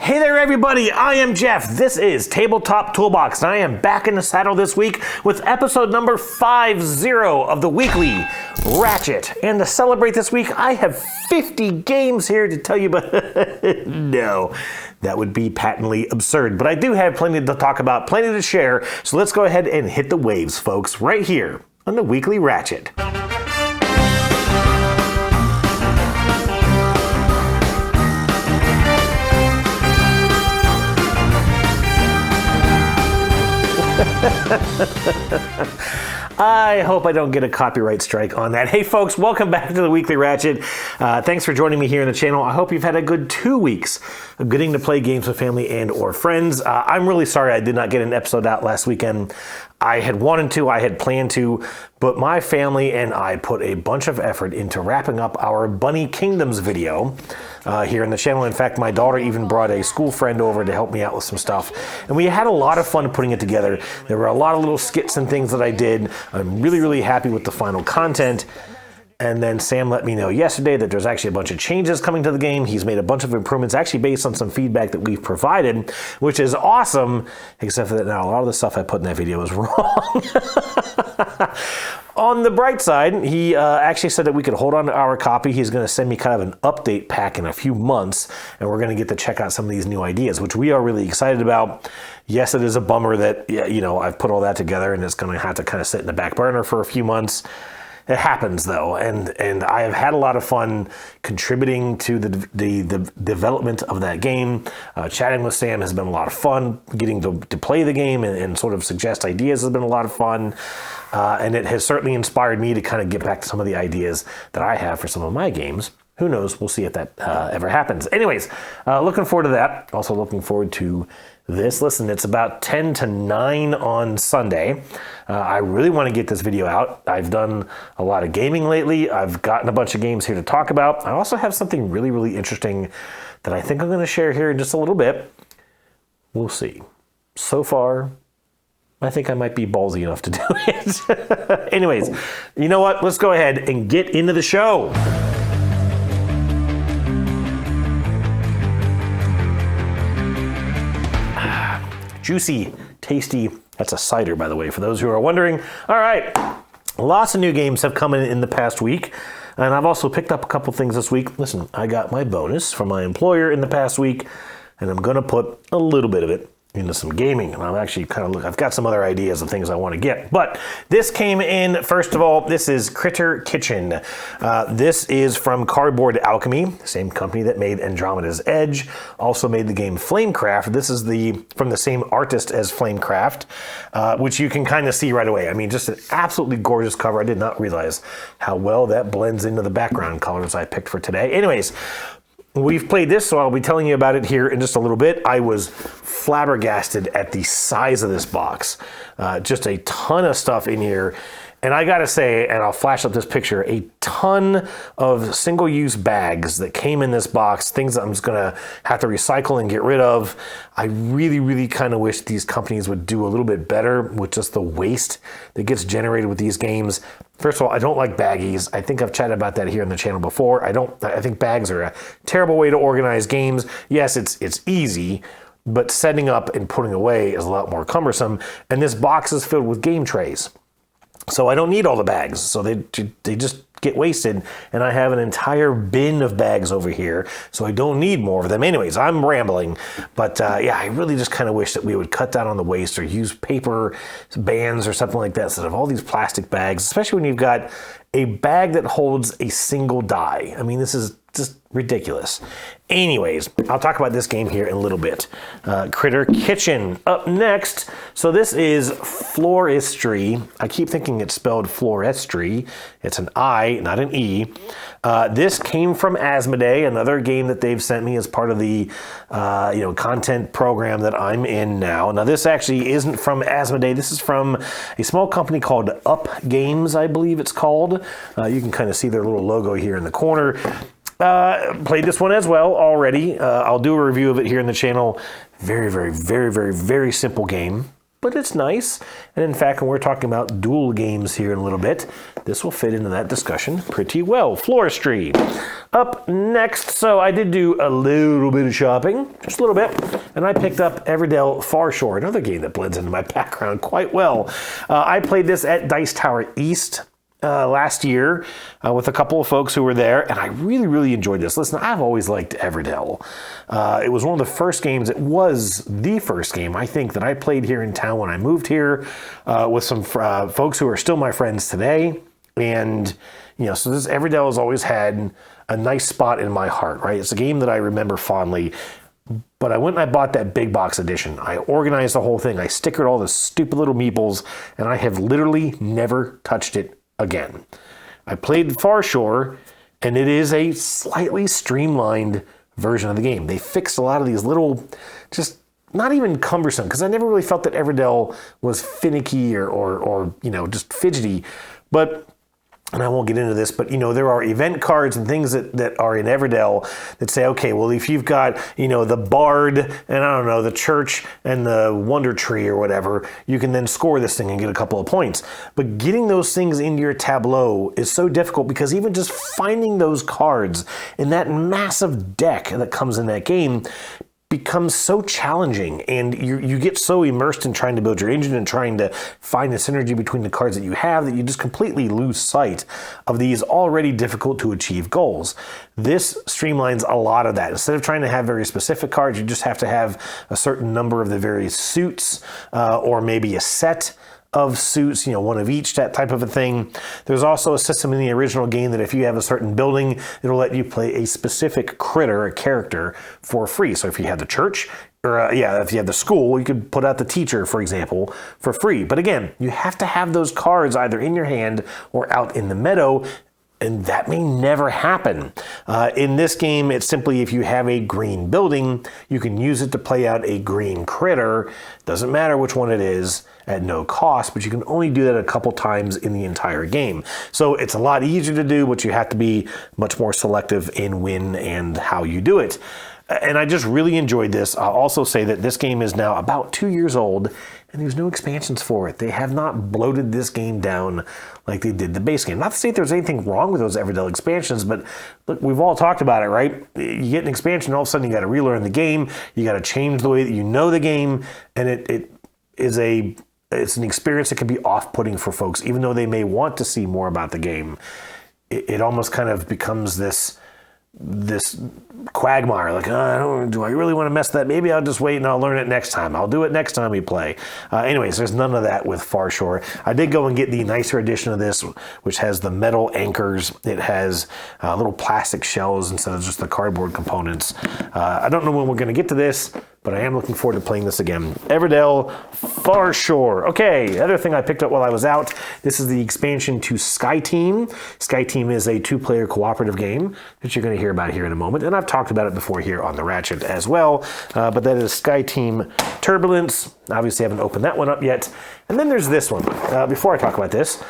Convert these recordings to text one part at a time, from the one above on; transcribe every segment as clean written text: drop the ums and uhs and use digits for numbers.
Hey there everybody, I am Jeff. This is Tabletop Toolbox, and I am back in the saddle this week with episode number 50 of the weekly Ratchet. And to celebrate this week, I have 50 games here to tell you about. No, that would be patently absurd. But I do have plenty to talk about, plenty to share. So let's go ahead and hit the waves, folks, right here on the weekly Ratchet. I hope I don't get a copyright strike on that. Hey folks, welcome back to the Weekly Ratchet. Thanks for joining me here on the channel. I hope you've had a good 2 weeks of getting to play games with family and or friends. I'm really sorry I did not get an episode out last weekend. I had wanted to, I had planned to, but my family and I put a bunch of effort into wrapping up our Bunny Kingdoms video here on the channel. In fact, my daughter even brought a school friend over to help me out with some stuff. And we had a lot of fun putting it together. There were a lot of little skits and things that I did. I'm really, really happy with the final content. And then Sam let me know yesterday that there's actually a bunch of changes coming to the game. He's made a bunch of improvements actually based on some feedback that we've provided, which is awesome, except for that now a lot of the stuff I put in that video is wrong. On the bright side, he actually said that we could hold on to our copy. He's going to send me kind of an update pack in a few months, and we're going to get to check out some of these new ideas, which we are really excited about. Yes, it is a bummer that, I've put all that together and it's going to have to kind of sit in the back burner for a few months. It happens though, and I have had a lot of fun contributing to the development of that game. Chatting with Sam has been a lot of fun. Getting to play the game and sort of suggest ideas has been a lot of fun. And it has certainly inspired me to kind of get back to some of the ideas that I have for some of my games. Who knows? We'll see if that ever happens. Anyways, looking forward to that. Also looking forward to this. Listen, it's about 10 to 9 on Sunday. I really want to get this video out. I've done a lot of gaming lately. I've gotten a bunch of games here to talk about. I also have something really, really interesting that I think I'm going to share here in just a little bit. We'll see. So far, I think I might be ballsy enough to do it. Anyways, you know what? Let's go ahead and get into the show. Juicy, tasty. That's a cider, by the way, for those who are wondering. All right, lots of new games have come in the past week, and I've also picked up a couple things this week. Listen, I got my bonus from my employer in the past week, and I'm going to put a little bit of it into some gaming. And I'm actually I've got some other ideas of things I want to get. But this came in, first of all, this is Critter Kitchen. This is from Cardboard Alchemy, same company that made Andromeda's Edge, also made the game Flamecraft. This is from the same artist as Flamecraft, which you can kind of see right away. I mean, just an absolutely gorgeous cover. I did not realize how well that blends into the background colors I picked for today. Anyways, we've played this, so I'll be telling you about it here in just a little bit. I was flabbergasted at the size of this box. Just a ton of stuff in here. And I gotta say, and I'll flash up this picture, a ton of single-use bags that came in this box, things that I'm just gonna have to recycle and get rid of. I really, really kind of wish these companies would do a little bit better with just the waste that gets generated with these games. First of all, I don't like baggies. I think I've chatted about that here on the channel before. I think bags are a terrible way to organize games. Yes, it's easy, but setting up and putting away is a lot more cumbersome. And this box is filled with game trays. So I don't need all the bags, so they just get wasted, and I have an entire bin of bags over here, so I don't need more of them. Anyways, I'm rambling, but yeah, I really just kind of wish that we would cut down on the waste or use paper bands or something like that instead of all these plastic bags, especially when you've got a bag that holds a single die. I mean, this is just ridiculous. Anyways, I'll talk about this game here in a little bit. Critter Kitchen up next. So this is Floristry. I keep thinking it's spelled Floristry. It's an I, not an E. This came from Asmodee, another game that they've sent me as part of the content program that I'm in now. Now this actually isn't from Asmodee. This is from a small company called Up Games, I believe it's called. You can kind of see their little logo here in the corner. Played this one as well already. I'll do a review of it here in the channel. Very, very, very, very, very simple game. but it's nice. And in fact, when we're talking about dual games here in a little bit, this will fit into that discussion pretty well. Floristry. Up next, so I did do a little bit of shopping, just a little bit, and I picked up Everdell Far Shore, another game that blends into my background quite well. I played this at Dice Tower East last year with a couple of folks who were there, and I really, really enjoyed this. Listen, I've always liked Everdell. It was one of the first games, it was the first game, I think, that I played here in town when I moved here with some folks who are still my friends today. And, you know, so this Everdell has always had a nice spot in my heart, right? It's a game that I remember fondly. But I went and I bought that big box edition. I organized the whole thing. I stickered all the stupid little meeples, and I have literally never touched it again. I played Far Shore, and it is a slightly streamlined version of the game. They fixed a lot of these little, just not even cumbersome, because I never really felt that Everdell was finicky or you know, just fidgety. But, and I won't get into this, but, you know, there are event cards and things that are in Everdell that say, okay, well, if you've got, you know, the Bard and, I don't know, the Church and the Wonder Tree or whatever, you can then score this thing and get a couple of points. But getting those things into your tableau is so difficult, because even just finding those cards in that massive deck that comes in that game becomes so challenging, and you get so immersed in trying to build your engine and trying to find the synergy between the cards that you have that you just completely lose sight of these already difficult to achieve goals. This streamlines a lot of that. Instead of trying to have very specific cards, you just have to have a certain number of the various suits or maybe a set of suits, you know, one of each, that type of a thing. There's also a system in the original game that if you have a certain building, it'll let you play a specific critter, a character, for free. So if you have the church, or if you have the school, you could put out the teacher, for example, for free. But again, you have to have those cards either in your hand or out in the meadow, and that may never happen. In this game, it's simply if you have a green building, you can use it to play out a green critter. Doesn't matter which one it is, at no cost, but you can only do that a couple times in the entire game. So it's a lot easier to do, but you have to be much more selective in when and how you do it. And I just really enjoyed this. I'll also say that this game is now about 2 years old, and there's no expansions for it. They have not bloated this game down like they did the base game. Not to say there's anything wrong with those Everdell expansions, but look, we've all talked about it, right? You get an expansion, all of a sudden you got to relearn the game, you got to change the way that you know the game, and it's an experience that can be off-putting for folks, even though they may want to see more about the game. It almost kind of becomes this quagmire, like, do I really want to mess that? Maybe I'll just wait and I'll learn it next time. I'll do it next time we play. Anyways, there's none of that with Far Shore. I did go and get the nicer edition of this, which has the metal anchors. It has little plastic shells instead of just the cardboard components. I don't know when we're going to get to this, but I am looking forward to playing this again. Everdell Far Shore. Okay, the other thing I picked up while I was out, this is the expansion to Sky Team. Sky Team is a 2-player cooperative game that you're going to hear about here in a moment, and I've talked about it before here on the Ratchet as well, but that is Sky Team Turbulence. Obviously, I haven't opened that one up yet. And then there's this one. Before I talk about this,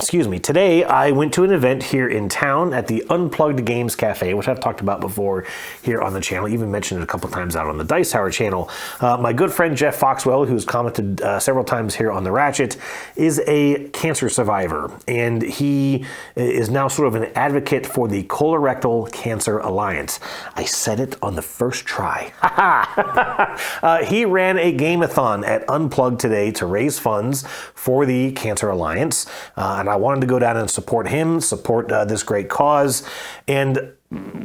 excuse me, today I went to an event here in town at the Unplugged Games Cafe, which I've talked about before here on the channel, even mentioned it a couple times out on the Dice Tower channel. My good friend Jeff Foxwell, who's commented several times here on the Ratchet, is a cancer survivor, and he is now sort of an advocate for the Colorectal Cancer Alliance. I said it on the first try. He ran a game-a-thon at Unplugged today to raise funds for the Cancer Alliance, and I wanted to go down and support him, support this great cause. And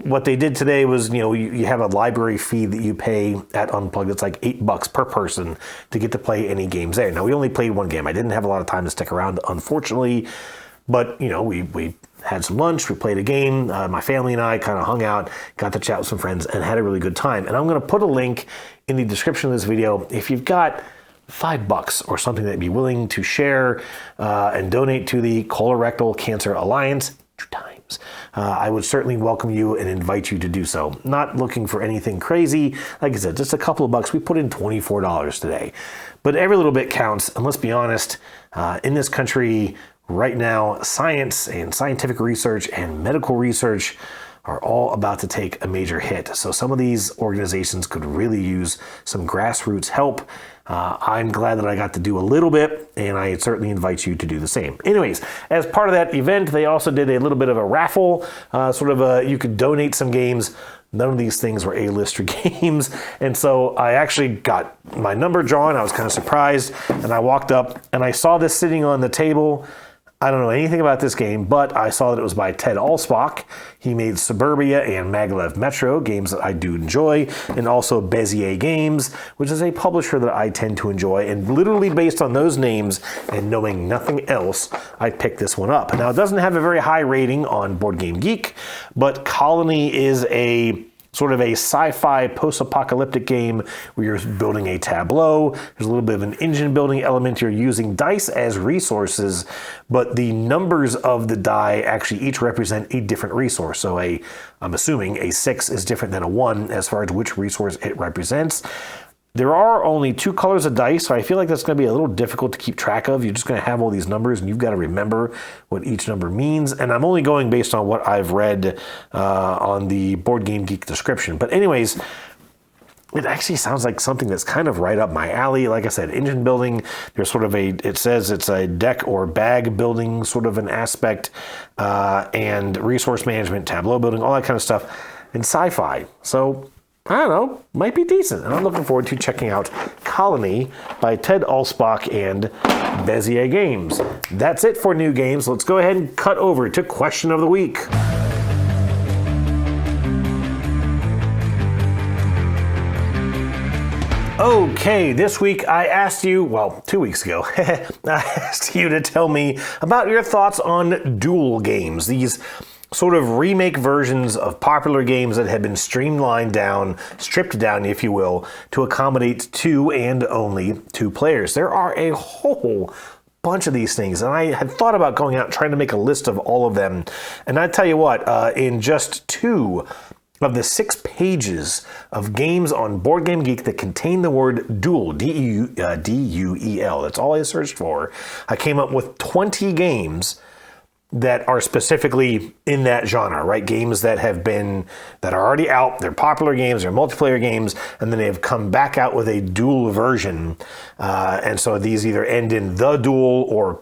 what they did today was, you know, you have a library fee that you pay at Unplugged. It's like $8 per person to get to play any games there. Now, we only played one game. I didn't have a lot of time to stick around, unfortunately. But, you know, we had some lunch, we played a game. My family and I kind of hung out, got to chat with some friends, and had a really good time. And I'm going to put a link in the description of this video. If you've got $5 or something that you'd be willing to share and donate to the Colorectal Cancer Alliance 2 times, I would certainly welcome you and invite you to do so. Not looking for anything crazy. Like I said, just a couple of bucks. We put in $24 today. But every little bit counts. And let's be honest, in this country right now, science and scientific research and medical research are all about to take a major hit. So some of these organizations could really use some grassroots help. I'm glad that I got to do a little bit, and I certainly invite you to do the same. Anyways, as part of that event, they also did a little bit of a raffle, you could donate some games. None of these things were A-lister games, and so I actually got my number drawn. I was kind of surprised, and I walked up, and I saw this sitting on the table. I don't know anything about this game, but I saw that it was by Ted Alspach. He made Suburbia and Maglev Metro, games that I do enjoy, and also Bezier Games, which is a publisher that I tend to enjoy. And literally based on those names and knowing nothing else, I picked this one up. Now, it doesn't have a very high rating on Board Game Geek, but Colony is a sort of a sci-fi post-apocalyptic game where you're building a tableau. There's a little bit of an engine building element. You're using dice as resources, but the numbers of the die actually each represent a different resource. So I'm assuming a 6 is different than a 1 as far as which resource it represents. There are only 2 colors of dice, so I feel like that's going to be a little difficult to keep track of. You're just going to have all these numbers, and you've got to remember what each number means. And I'm only going based on what I've read on the Board Game Geek description. But anyways, it actually sounds like something that's kind of right up my alley. Like I said, engine building, there's sort of it says it's a deck or bag building sort of an aspect, and resource management, tableau building, all that kind of stuff, and sci-fi. So I don't know, might be decent. And I'm looking forward to checking out Colony by Ted Alspach and Bezier Games. That's it for new games. Let's go ahead and cut over to Question of the Week. Okay, this week I asked you, 2 weeks ago, I asked you to tell me about your thoughts on duel games. These sort of remake versions of popular games that have been stripped down, if you will, to accommodate 2 and only 2 players. There are a whole bunch of these things, and I had thought about going out and trying to make a list of all of them. And I tell you what, in just 2 of the 6 pages of games on Board Game Geek that contain the word duel, D-U-E-L, that's all I searched for, I came up with 20 games that are specifically in that genre, right? Games that are already out, they're popular games, they're multiplayer games, and then they've come back out with a duel version. And so these either end in the duel or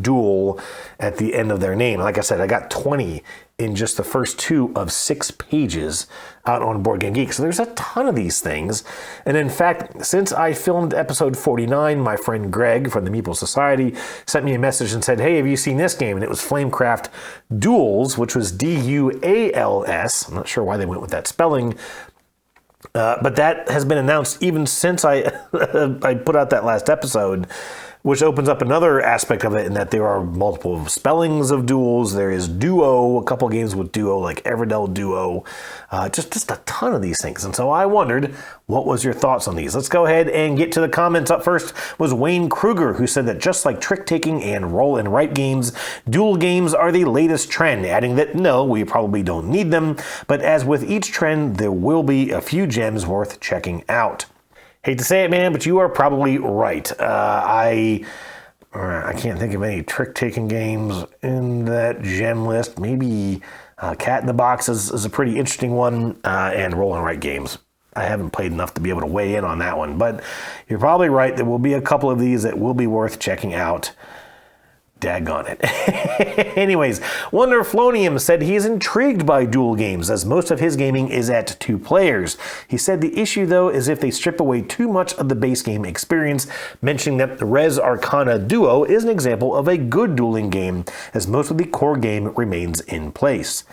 :duel at the end of their name. Like I said, I got 20 in just the first 2 of 6 pages out on Board Game Geek. So there's a ton of these things. And in fact, since I filmed episode 49, my friend Greg from the Meeple Society sent me a message and said, hey, have you seen this game? And it was Flamecraft Duels, which was D-U-A-L-S. I'm not sure why they went with that spelling. But that has been announced even since I put out that last episode, which opens up another aspect of it in that there are multiple spellings of duels. There is Duo, a couple games with Duo, like Everdell Duo, just a ton of these things. And so I wondered, what was your thoughts on these? Let's go ahead and get to the comments. Up first was Wayne Kruger, who said that just like trick-taking and roll-and-write games, duel games are the latest trend, adding that no, we probably don't need them, but as with each trend, there will be a few gems worth checking out. Hate to say it, man, but you are probably right. I can't think of any trick-taking games in that gem list. Maybe Cat in the Box is a pretty interesting one, and roll and write games. I haven't played enough to be able to weigh in on that one, but you're probably right. There will be a couple of these that will be worth checking out. Daggone it. Anyways, Wonderflonium said he's intrigued by duel games, as most of his gaming is at 2 players. He said the issue, though, is if they strip away too much of the base game experience, mentioning that Res Arcana Duo is an example of a good dueling game, as most of the core game remains in place.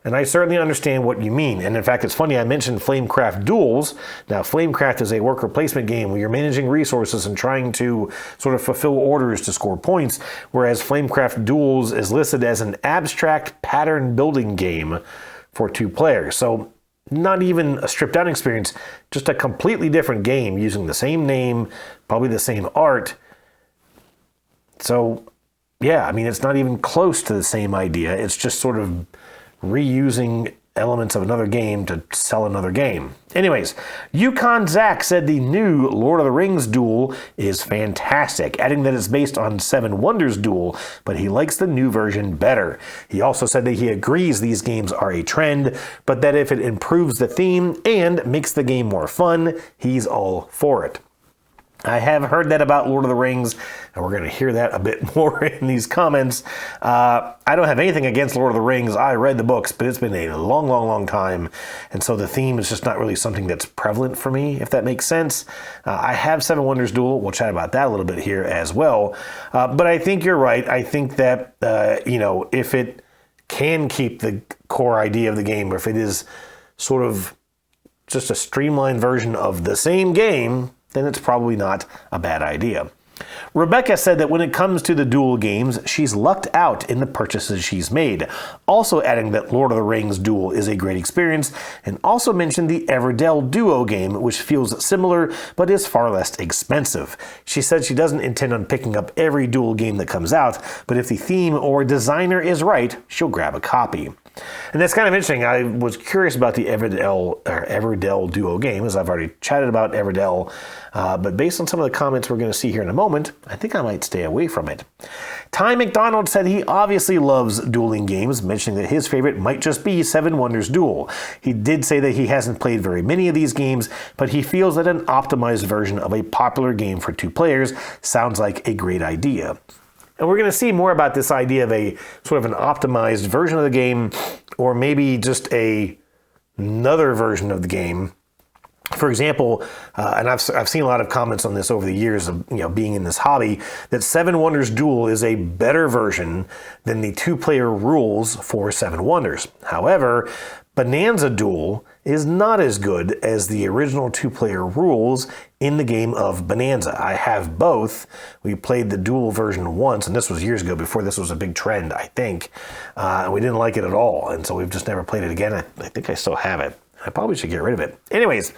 And I certainly understand what you mean. And in fact, it's funny, I mentioned Flamecraft Duels. Now, Flamecraft is a worker placement game where you're managing resources and trying to sort of fulfill orders to score points, whereas Flamecraft Duels is listed as an abstract pattern building game for 2 players. So not even a stripped down experience, just a completely different game using the same name, probably the same art. So yeah, I mean, it's not even close to the same idea. It's just sort of reusing elements of another game to sell another game. Anyways, Yukon Zach said the new Lord of the Rings duel is fantastic, adding that it's based on Seven Wonders Duel, but he likes the new version better. He also said that he agrees these games are a trend, but that if it improves the theme and makes the game more fun, he's all for it. I have heard that about Lord of the Rings, and we're going to hear that a bit more in these comments. I don't have anything against Lord of the Rings. I read the books, but it's been a long, long, long time, and so the theme is just not really something that's prevalent for me, if that makes sense. I have Seven Wonders Duel. We'll chat about that a little bit here as well. But I think you're right. I think that, if it can keep the core idea of the game, or if it is sort of just a streamlined version of the same game, then it's probably not a bad idea. Rebecca said that when it comes to the duel games, she's lucked out in the purchases she's made, also adding that Lord of the Rings Duel is a great experience, and also mentioned the Everdell Duo game, which feels similar but is far less expensive. She said she doesn't intend on picking up every duel game that comes out, but if the theme or designer is right, she'll grab a copy. And that's kind of interesting. I was curious about the Everdell Duo game, as I've already chatted about Everdell, but based on some of the comments we're going to see here in a moment, I think I might stay away from it. Ty McDonald said he obviously loves dueling games, mentioning that his favorite might just be Seven Wonders Duel. He did say that he hasn't played very many of these games, but he feels that an optimized version of a popular game for 2 players sounds like a great idea. And we're going to see more about this idea of a sort of an optimized version of the game, or maybe just another version of the game. For example, and I've seen a lot of comments on this over the years of being in this hobby, that Seven Wonders Duel is a better version than the 2-player rules for Seven Wonders. However, Bonanza Duel is not as good as the original 2-player rules in the game of Bonanza. I have both. We played the duel version once, and this was years ago, before this was a big trend, I think. And we didn't like it at all, and so we've just never played it again. I think I still have it. I probably should get rid of it. Anyways,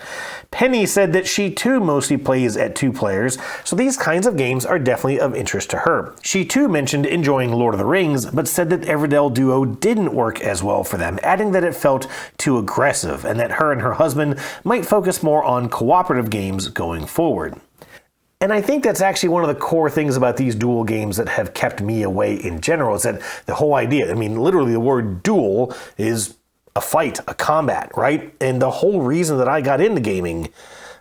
Penny said that she too mostly plays at 2 players, so these kinds of games are definitely of interest to her. She too mentioned enjoying Lord of the Rings, but said that Everdell Duo didn't work as well for them, adding that it felt too aggressive, and that her and her husband might focus more on cooperative games going forward. And I think that's actually one of the core things about these duel games that have kept me away in general, is that the whole idea, literally the word duel is a fight, a combat, right? And the whole reason that I got into gaming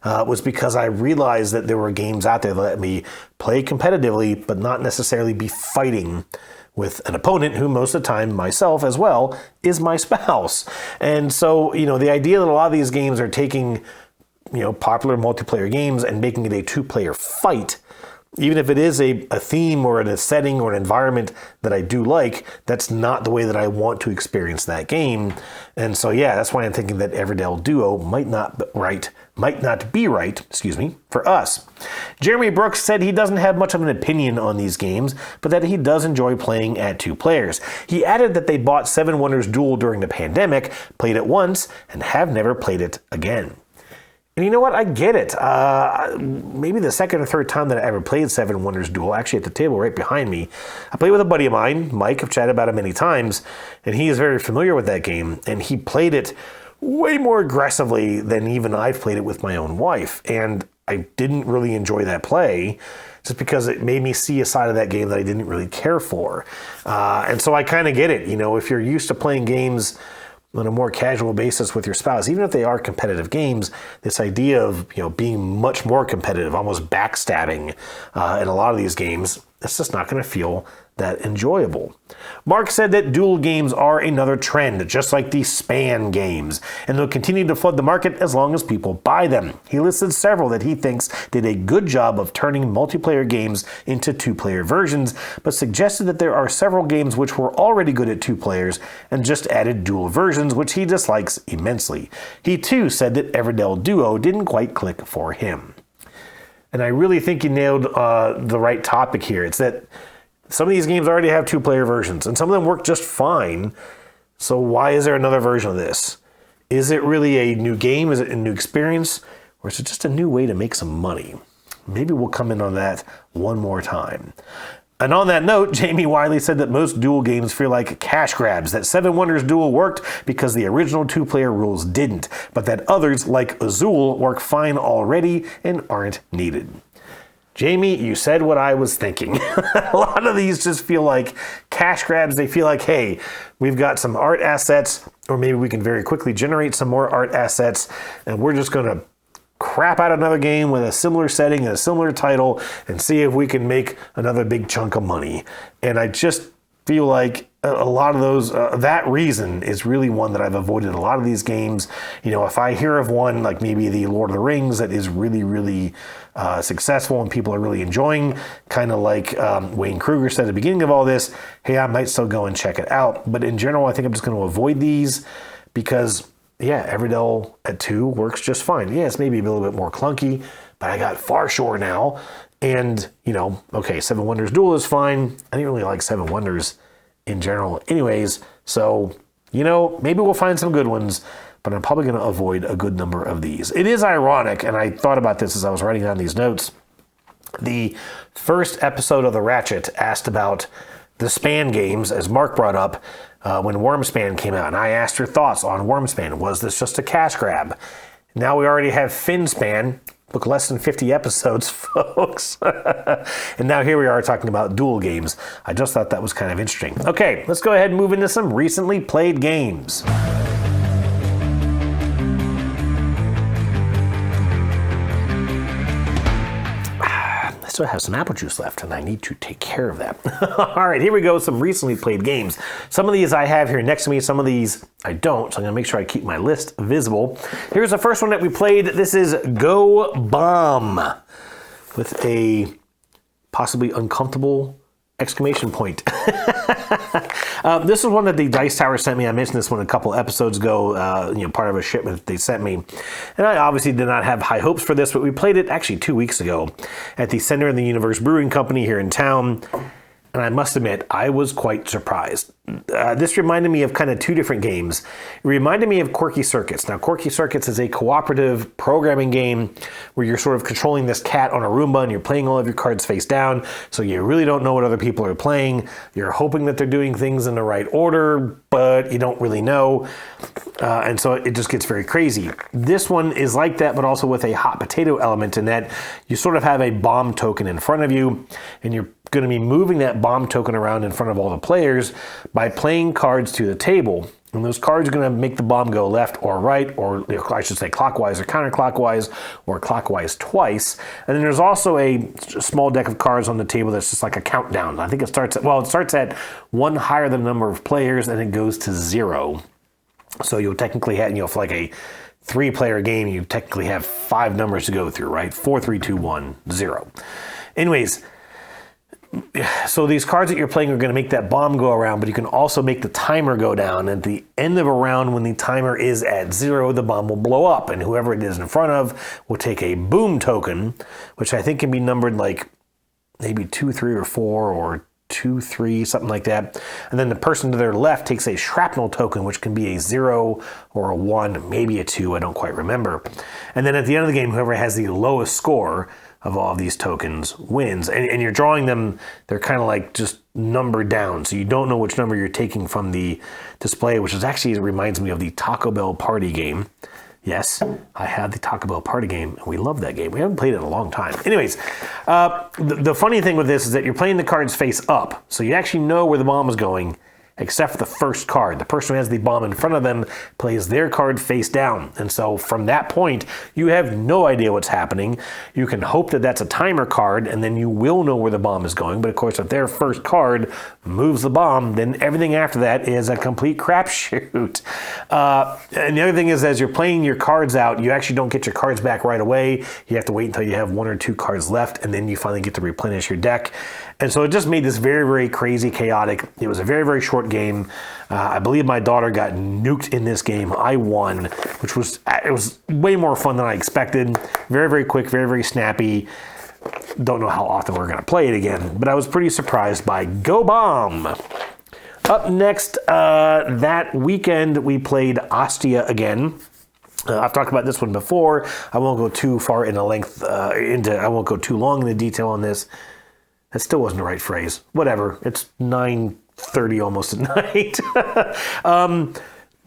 was because I realized that there were games out there that let me play competitively, but not necessarily be fighting with an opponent who most of the time, myself as well, is my spouse. And so, the idea that a lot of these games are taking, popular multiplayer games and making it a 2-player fight, even if it is a theme or a setting or an environment that I do like, that's not the way that I want to experience that game. And so, that's why I'm thinking that Everdell Duo might not be right, for us. Jeremy Brooks said he doesn't have much of an opinion on these games, but that he does enjoy playing at 2 players. He added that they bought Seven Wonders Duel during the pandemic, played it once, and have never played it again. And you know what? I get it. Maybe the second or third time that I ever played Seven Wonders Duel, actually at the table right behind me, I played with a buddy of mine, Mike. I've chatted about it many times, and he is very familiar with that game, and he played it way more aggressively than even I've played it with my own wife. And I didn't really enjoy that play, just because it made me see a side of that game that I didn't really care for. And so I kind of get it. If you're used to playing games on a more casual basis with your spouse, even if they are competitive games, this idea of being much more competitive, almost backstabbing in a lot of these games, it's just not going to feel that enjoyable. Mark said that duel games are another trend, just like the span games, and they'll continue to flood the market as long as people buy them. He listed several that he thinks did a good job of turning multiplayer games into 2-player versions, but suggested that there are several games which were already good at 2 players and just added dual versions, which he dislikes immensely. He too said that Everdell Duo didn't quite click for him. And I really think you nailed the right topic here. It's that some of these games already have 2-player versions, and some of them work just fine. So why is there another version of this? Is it really a new game? Is it a new experience? Or is it just a new way to make some money? Maybe we'll come in on that one more time. And on that note, Jamie Wiley said that most duel games feel like cash grabs, that Seven Wonders Duel worked because the original 2-player rules didn't, but that others, like Azul, work fine already and aren't needed. Jamie, you said what I was thinking. A lot of these just feel like cash grabs. They feel like, hey, we've got some art assets, or maybe we can very quickly generate some more art assets, and we're just going to crap out another game with a similar setting and a similar title and see if we can make another big chunk of money. And I just feel like a lot of those, that reason is really one that I've avoided a lot of these games. You know, if I hear of one, like maybe the Lord of the Rings, that is really, really successful and people are really enjoying, kind of like Wayne Kruger said at the beginning of all this, hey, I might still go and check it out. But in general, I think I'm just going to avoid these because, yeah, Everdell at 2 works just fine. Yeah, it's maybe a little bit more clunky, but I got Far Shore now. And, you know, okay, Seven Wonders Duel is fine. I didn't really like Seven Wonders in general anyways. So, you know, maybe we'll find some good ones, but I'm probably going to avoid a good number of these. It is ironic, and I thought about this as I was writing down these notes. The first episode of the Ratchet asked about the Span games, as Mark brought up, when Wormspan came out. And I asked her thoughts on Wormspan. Was this just a cash grab? Now we already have Finspan. Look, less than 50 episodes, folks. And now here we are talking about duel games. I just thought that was kind of interesting. Okay, let's go ahead and move into some recently played games. I still have some apple juice left, and I need to take care of that. All right, here we go, some recently played games. Some of these I have here next to me, some of these I don't, so I'm gonna make sure I keep my list visible. Here's the first one that we played. This is Go Bomb, with a possibly uncomfortable exclamation point. This is one that the Dice Tower sent me. I mentioned this one a couple episodes ago, part of a shipment that they sent me. And I obviously did not have high hopes for this, but we played it actually 2 weeks ago at the Center of the Universe Brewing Company here in town. And I must admit, I was quite surprised. This reminded me of kind of two different games. It reminded me of Quirky Circuits. Now, Quirky Circuits is a cooperative programming game where you're sort of controlling this cat on a Roomba and you're playing all of your cards face down, so you really don't know what other people are playing. You're hoping that they're doing things in the right order, but you don't really know. And so it just gets very crazy. This one is like that, but also with a hot potato element in that you sort of have a bomb token in front of you, and you're going to be moving that bomb token around in front of all the players by playing cards to the table. And those cards are going to make the bomb go left or right, or I should say clockwise or counterclockwise, or clockwise twice. And then there's also a small deck of cards on the table that's just like a countdown. I think it starts at one higher than the number of players, and it goes to 0. So you'll technically have, for like a 3-player game, you technically have 5 numbers to go through, right? 4, 3, 2, 1, 0. Anyways, so these cards that you're playing are going to make that bomb go around, but you can also make the timer go down. At the end of a round, when the timer is at 0, the bomb will blow up, and whoever it is in front of will take a boom token, which I think can be numbered like maybe 2, 3, or 4, or 2, 3, something like that. And then the person to their left takes a shrapnel token, which can be a 0 or a 1, maybe a 2, I don't quite remember. And then at the end of the game, whoever has the lowest score of all of these tokens wins. And you're drawing them, they're kind of like just numbered down. So you don't know which number you're taking from the display, which is actually, it reminds me of the Taco Bell party game. Yes, I had the Taco Bell party game, and we love that game. We haven't played it in a long time. Anyways, the funny thing with this is that you're playing the cards face up. So you actually know where the bomb is going, except for the first card. The person who has the bomb in front of them plays their card face down. And so from that point, you have no idea what's happening. You can hope that that's a timer card, and then you will know where the bomb is going. But of course, if their first card moves the bomb, then everything after that is a complete crapshoot. And the other thing is, as you're playing your cards out, you actually don't get your cards back right away. You have to wait until you have 1 or 2 cards left, and then you finally get to replenish your deck. And so it just made this very, very crazy, chaotic. It was a very, very short game. I believe my daughter got nuked in this game. I won, which was way more fun than I expected. Very, very quick, very, very snappy. Don't know how often we're going to play it again, but I was pretty surprised by Go Bomb. Up next, that weekend we played Ostia again. I've talked about this one before. I won't go too far in the length, I won't go too long in the detail on this. That still wasn't the right phrase. Whatever. It's 9:30 almost at night.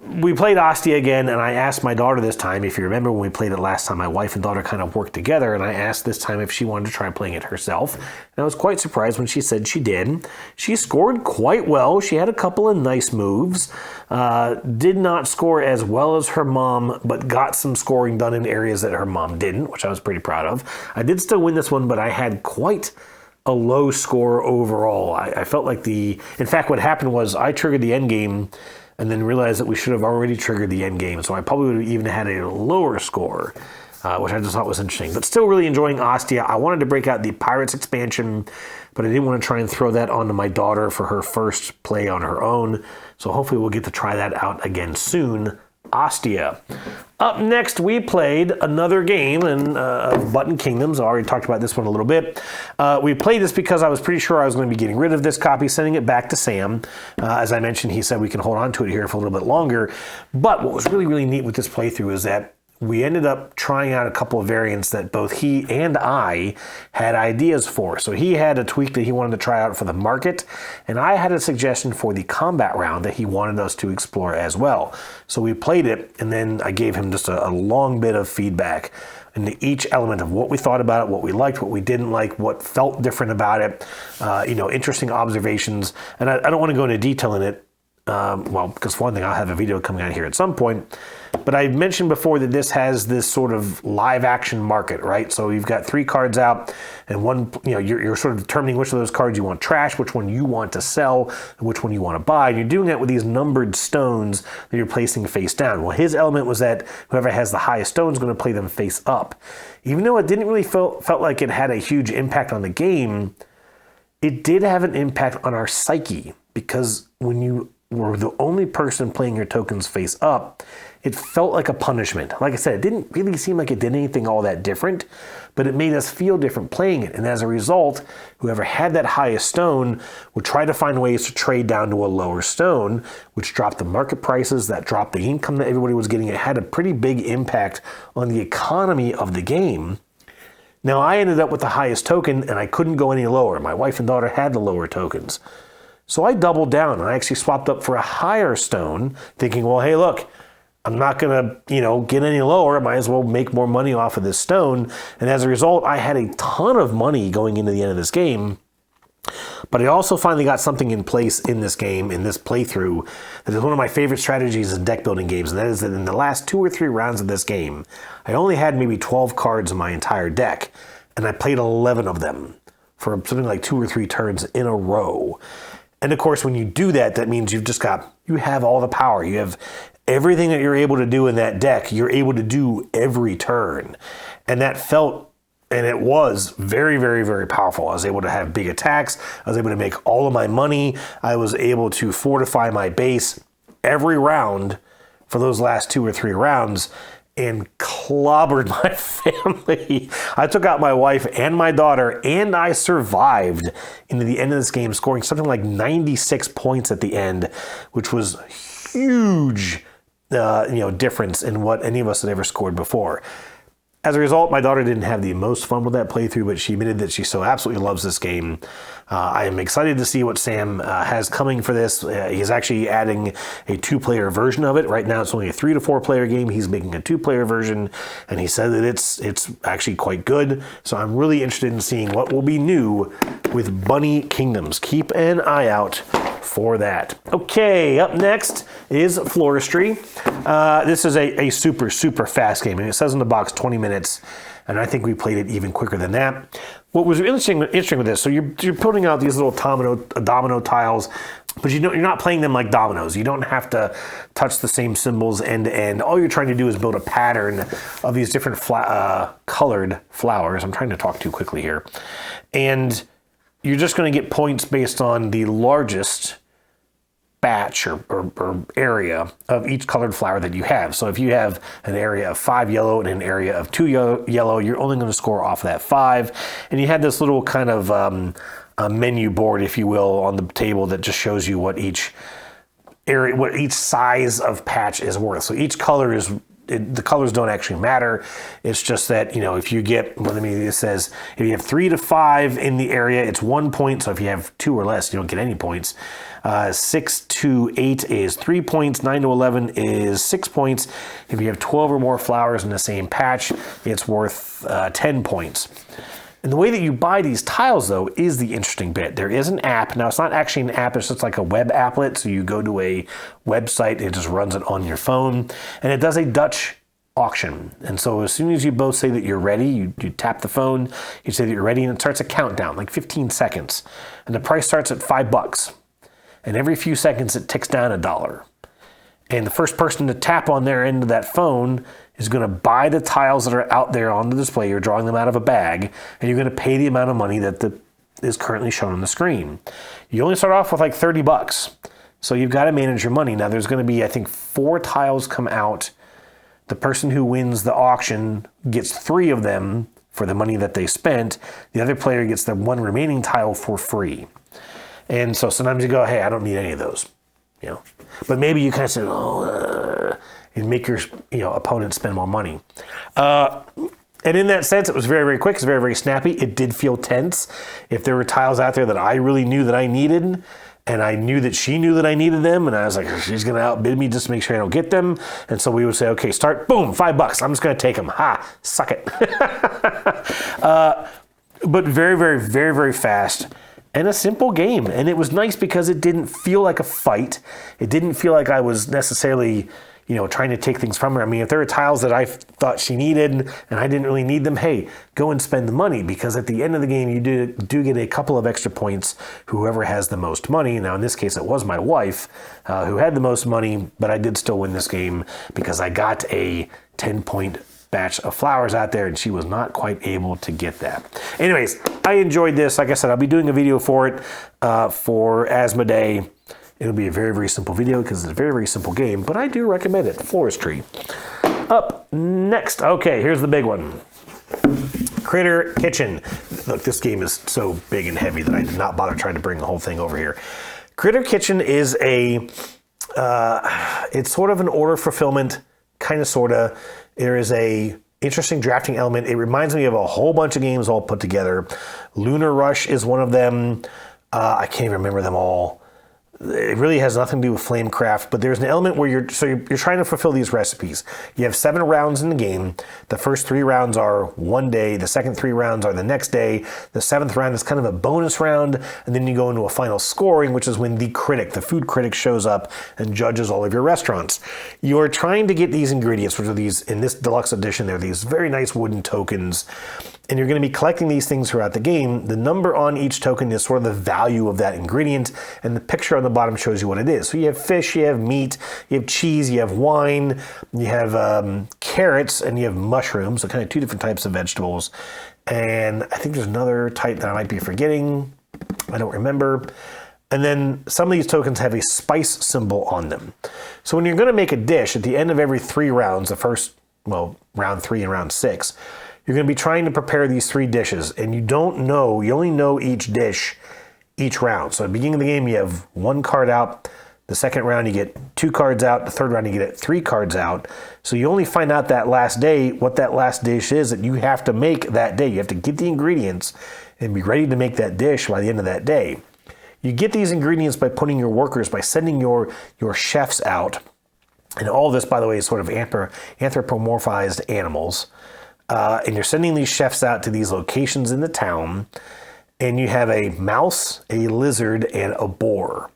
we played Ostia again, and I asked my daughter this time, if you remember when we played it last time, my wife and daughter kind of worked together, and I asked this time if she wanted to try playing it herself. And I was quite surprised when she said she did. She scored quite well. She had a couple of nice moves. Did not score as well as her mom, but got some scoring done in areas that her mom didn't, which I was pretty proud of. I did still win this one, but I had quite a low score overall. I felt like in fact, what happened was I triggered the end game and then realized that we should have already triggered the end game. So I probably would have even had a lower score, which I just thought was interesting. But still really enjoying Ostia. I wanted to break out the Pirates expansion, but I didn't want to try and throw that onto my daughter for her first play on her own. So hopefully we'll get to try that out again soon. Ostia. Up next, we played another game of Button Kingdoms. I already talked about this one a little bit. We played this because I was pretty sure I was going to be getting rid of this copy, sending it back to Sam. As I mentioned, he said we can hold on to it here for a little bit longer. But what was really, really neat with this playthrough is that we ended up trying out a couple of variants that both he and I had ideas for. So he had a tweak that he wanted to try out for the market, and I had a suggestion for the combat round that he wanted us to explore as well. So we played it, and then I gave him just a long bit of feedback into each element of what we thought about it, what we liked, what we didn't like, what felt different about it, interesting observations. And I don't want to go into detail in it, because for one thing, I'll have a video coming out here at some point. But I mentioned before that this has this sort of live action market, right? So you've got 3 cards out, and one, you're sort of determining which of those cards you want trash, which one you want to sell, and which one you want to buy. And you're doing that with these numbered stones that you're placing face down. Well, his element was that whoever has the highest stone is going to play them face up. Even though it didn't really felt like it had a huge impact on the game, it did have an impact on our psyche, because when you were the only person playing your tokens face up, it felt like a punishment. Like I said, it didn't really seem like it did anything all that different, but it made us feel different playing it. And as a result, whoever had that highest stone would try to find ways to trade down to a lower stone, which dropped the market prices, that dropped the income that everybody was getting. It had a pretty big impact on the economy of the game. Now, I ended up with the highest token, and I couldn't go any lower. My wife and daughter had the lower tokens. So I doubled down, and I actually swapped up for a higher stone, thinking, well, hey, look, I'm not going to, get any lower. I might as well make more money off of this stone. And as a result, I had a ton of money going into the end of this game. But I also finally got something in place in this game, in this playthrough, that is one of my favorite strategies in deck building games. And that is that in the last 2 or 3 rounds of this game, I only had maybe 12 cards in my entire deck. And I played 11 of them for something like 2 or 3 turns in a row. And of course, when you do that, that means you have all the power. You have everything that you're able to do in that deck, you're able to do every turn. And that felt, and it was very, very, very powerful. I was able to have big attacks. I was able to make all of my money. I was able to fortify my base every round for those last 2 or 3 rounds and clobbered my family. I took out my wife and my daughter, and I survived into the end of this game, scoring something like 96 points at the end, which was huge, difference in what any of us had ever scored before. As a result, my daughter didn't have the most fun with that playthrough, but she admitted that she so absolutely loves this game. I am excited to see what Sam has coming for this. He's actually adding a 2-player version of it. Right now, it's only a 3 to 4 player game. He's making a 2-player version, and he said that it's actually quite good. So I'm really interested in seeing what will be new with Bunny Kingdoms. Keep an eye out for that. Okay, up next is Floristry. This is a super, super fast game, and it says in the box 20 minutes, and I think we played it even quicker than that. What was interesting with this, so you're putting out these little domino tiles, but you're not playing them like dominoes. You don't have to touch the same symbols end to end. All you're trying to do is build a pattern of these different colored flowers. I'm trying to talk too quickly here. And you're just going to get points based on the largest batch or area of each colored flower that you have. So if you have an area of 5 yellow and an area of 2 yellow, you're only going to score off of that 5. And you had this little kind of a menu board, if you will, on the table that just shows you what each area, what each size of patch is worth. So each color is the colors don't actually matter. It's just that, if you get, it says if you have 3 to 5 in the area, it's 1 point. So if you have 2 or less, you don't get any points. 6 to 8 is 3 points. 9 to 11 is 6 points. If you have 12 or more flowers in the same patch, it's worth 10 points. And the way that you buy these tiles, though, is the interesting bit. There is an app. Now, it's not actually an app. It's just like a web applet. So you go to a website. It just runs it on your phone. And it does a Dutch auction. And so as soon as you both say that you're ready, you tap the phone, you say that you're ready, and it starts a countdown, like 15 seconds. And the price starts at $5. And every few seconds, it ticks down $1. And the first person to tap on their end of that phone is going to buy the tiles that are out there on the display. You're drawing them out of a bag, and you're going to pay the amount of money that is currently shown on the screen. You only start off with like $30. So you've got to manage your money. Now, there's going to be, I think, 4 tiles come out. The person who wins the auction gets 3 of them for the money that they spent. The other player gets the 1 remaining tile for free. And so sometimes you go, hey, I don't need any of those. But maybe you kind of say, and make your opponent spend more money. And in that sense, it was very, very quick. It's very, very snappy. It did feel tense. If there were tiles out there that I really knew that I needed, and I knew that she knew that I needed them, and I was like, she's going to outbid me just to make sure I don't get them. And so we would say, okay, start, boom, $5. I'm just going to take them. Ha, suck it. But very, very, very, very fast. And a simple game. And it was nice because it didn't feel like a fight. It didn't feel like I was necessarily, trying to take things from her. I mean, if there were tiles that I thought she needed and I didn't really need them, hey, go and spend the money, because at the end of the game, you do get a couple of extra points, whoever has the most money. Now, in this case, it was my wife who had the most money, but I did still win this game because I got a 10-point batch of flowers out there, and she was not quite able to get that. Anyways, I enjoyed this. Like I said, I'll be doing a video for it for Asthma Day. It'll be a very, very simple video because it's a very, very simple game, but I do recommend it. Forestry. Up next. Okay, here's the big one. Critter Kitchen. Look, this game is so big and heavy that I did not bother trying to bring the whole thing over here. Critter Kitchen is it's sort of an order fulfillment, kind of, sort of. There is a interesting drafting element. It reminds me of a whole bunch of games all put together. Lunar Rush is one of them. I can't even remember them all. It really has nothing to do with Flamecraft, but there's an element where you're trying to fulfill these recipes. You have 7 rounds in the game. The first 3 rounds are one day. The second 3 rounds are the next day. The 7th round is kind of a bonus round, and then you go into a final scoring, which is when the food critic shows up and judges all of your restaurants. You're trying to get these ingredients, which are these, in this deluxe edition, they're these very nice wooden tokens, and you're going to be collecting these things throughout the game. The number on each token is sort of the value of that ingredient, and the picture on the bottom shows you what it is. So you have fish, you have meat, you have cheese, you have wine, you have carrots, and you have mushrooms, so kind of 2 different types of vegetables. And I think there's another type that I might be forgetting. I don't remember. And then some of these tokens have a spice symbol on them. So when you're going to make a dish, at the end of every 3 rounds, round 3 and round 6, you're going to be trying to prepare these 3 dishes, and you only know each dish each round. So at the beginning of the game, you have 1 card out. The second round, you get 2 cards out. The third round, you get 3 cards out. So you only find out that last day what that last dish is that you have to make that day. You have to get the ingredients and be ready to make that dish by the end of that day. You get these ingredients by putting your workers, by sending your chefs out. And all this, by the way, is sort of anthropomorphized animals. And you're sending these chefs out to these locations in the town, and you have a mouse, a lizard, and a boar.